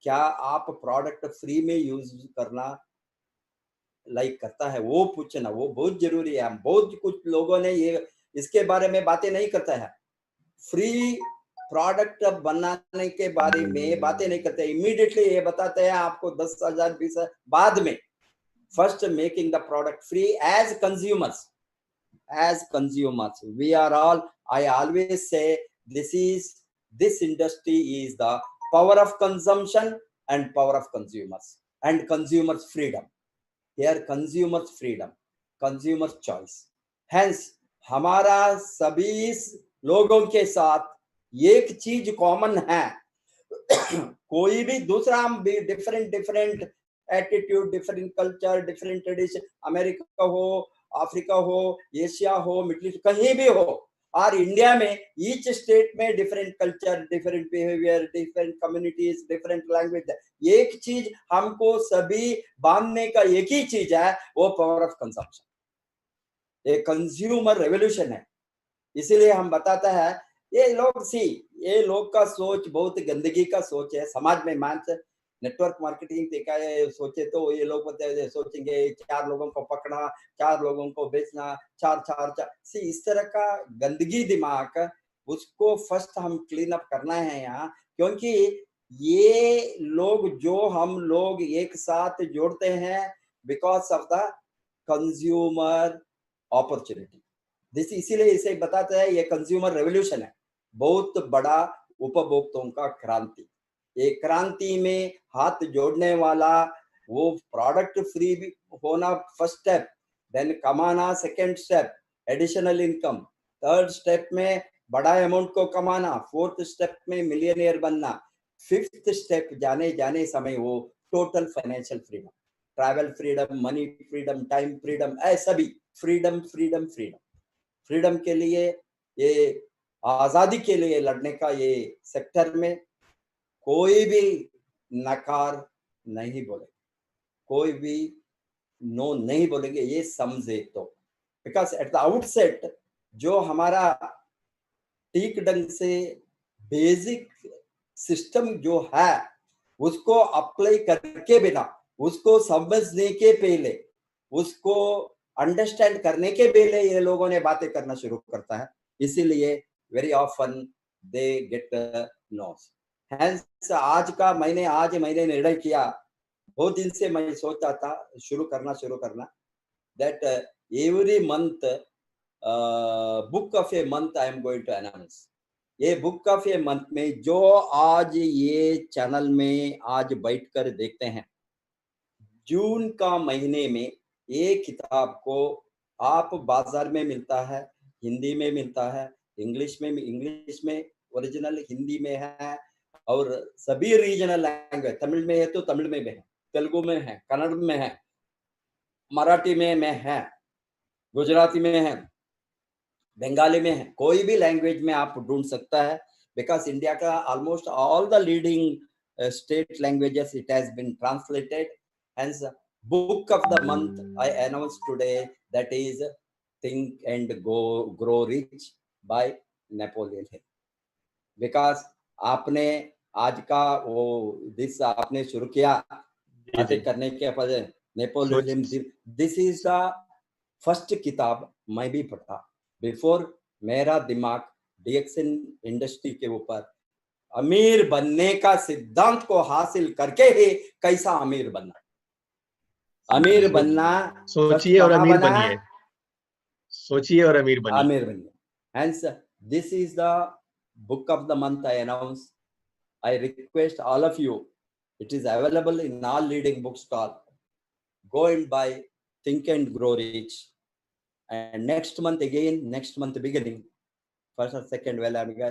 क्या आप प्रोडक्ट फ्री में यूज करना लाइक करता है, वो पूछना, वो बहुत जरूरी है। बहुत कुछ लोगों ने ये इसके बारे में बातें नहीं करता है, फ्री प्रोडक्ट बनाने के बारे में बातें नहीं करते, इमीडिएटली ये बताते हैं आपको 10,000 20,000 बाद में। First making the product free as consumers, we are all, I always say this industry is the power of consumption and power of consumers and consumers freedom, here consumers freedom, consumers choice। hence हमारा सभी लोगों के साथ एक चीज common है, कोई भी दूसरा, हम different attitude, different culture, different tradition, America हो, अफ्रीका हो, एशिया हो, मिडिल ईस्ट, कहीं भी हो, और इंडिया में ईच स्टेट में different culture, different behaviour, different communities, different language, एक चीज हमको सभी बांधने का एक ही चीज है, वो पावर ऑफ कंजम्पशन, एक कंज्यूमर रेवोल्यूशन है। इसीलिए हम बताता है ये लोग का सोच बहुत गंदगी का सोच है समाज में। मान नेटवर्क मार्केटिंग देखा है सोचे तो ये लोग सोचेंगे 4 लोगों को पकड़ा, 4 लोगों को बेचना, 4 इस तरह का गंदगी दिमाग, उसको फर्स्ट हम क्लीन अप करना है यहाँ। क्योंकि ये लोग जो हम लोग एक साथ जोड़ते हैं because of the consumer opportunity. इसीलिए इसे बताते हैं ये कंज्यूमर रेवोल्यूशन है, बहुत बड़ा उपभोक्ताओं का क्रांति। एक क्रांति में हाथ जोड़ने वाला वो प्रोडक्ट फ्री होना फर्स्ट स्टेप, देन कमाना second step, additional income third step में बड़ा अमाउंट को कमाना, फोर्थ स्टेप में मिलियनियर बनना, फिफ्थ स्टेप जाने समय वो total financial freedom, travel freedom, money freedom, time freedom, ऐसा भी फ्रीडम फ्रीडम फ्रीडम फ्रीडम के लिए, ये आजादी के लिए लड़ने का ये सेक्टर में कोई भी नकार नहीं बोले, कोई भी नो नहीं बोलेंगे, ये समझे तो। बिकॉज एट द आउटसेट जो हमारा ठीक ढंग से बेसिक सिस्टम जो है उसको अप्लाई करके बिना, उसको समझने के पहले, उसको अंडरस्टैंड करने के पहले ये लोगों ने बातें करना शुरू करता है, इसीलिए very often they get nos. Hence आज मैंने निर्णय किया, बहुत दिन से मैं सोचता था शुरू करना that every month book of a month I am going to announce. ये बुक ऑफ ए मंथ में जो आज ये चैनल में आज बैठकर देखते हैं, जून का महीने में ये किताब को आप बाजार में मिलता है, हिंदी में मिलता है, इंग्लिश में ओरिजिनल हिंदी में है, और सभी रीजनल लैंग्वेज, तमिल में है तो तमिल में भी है, तेलुगु में है, कन्नड़ में है, मराठी में है, गुजराती में है, बंगाली में है, कोई भी लैंग्वेज में आप ढूंढ सकता है। बिकॉज इंडिया का almost all the leading state languages it has been translated. Hence, book of the month I announced today, that is Think and Grow Rich by Napoleon Hill. Because आपने आज का वो दिस आपने शुरू किया बातें करने के बाद Napoleon, this is the first किताब मैं भी पढ़ा बिफोर मेरा दिमाग डीएक्सन इंडस्ट्री के ऊपर अमीर बनने का सिद्धांत को हासिल करके ही कैसा अमीर बनना, अमीर बनना, सोचिए और अमीर बनिए, सोचिए और अमीर बनिए। Hence, this is the book of the month I announce. I request all of you, it is available in all leading bookstall. Go and buy Think and Grow Rich. And next month beginning, first or second,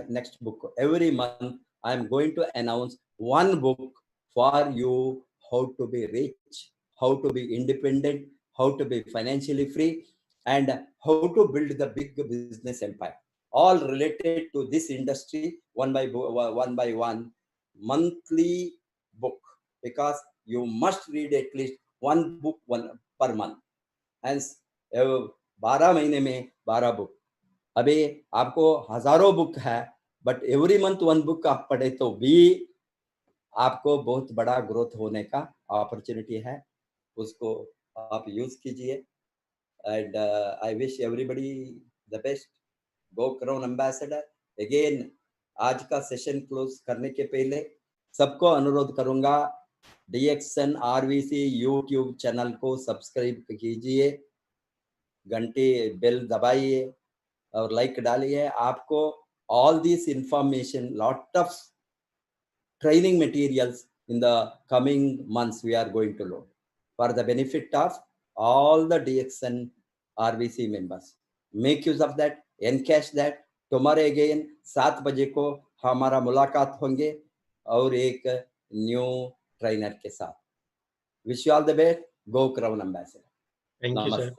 next book. Every month I am going to announce one book for you, how to be rich, how to be independent, how to be financially free, and how to build the big business empire. All related to this industry, one by one, monthly book, because you must read at least one book per month. Hence, 12 महीने में 12 book. अभी आपको हजारों book है, but every month one book आप पढ़े तो भी आपको बहुत बड़ा ग्रोथ होने का अपॉर्चुनिटी है, उसको आप यूज कीजिए। And I wish everybody the best. Go crown ambassador. Again आज का सेशन क्लोज करने के पहले सबको अनुरोध करूंगा, डीएक्सन आरवीसी यूट्यूब चैनल को सब्सक्राइब कीजिए, घंटी बेल दबाइए और लाइक डालिए। आपको all this information, lot of training materials in the coming months we are going to load for the benefit of all the DXN RVC members. Make use of that, encash that. Tomorrow again 7 बजे को हमारा मुलाकात होंगे और एक new trainer के साथ। Wish you all the best. Go Crown Ambassador. Thank you, sir.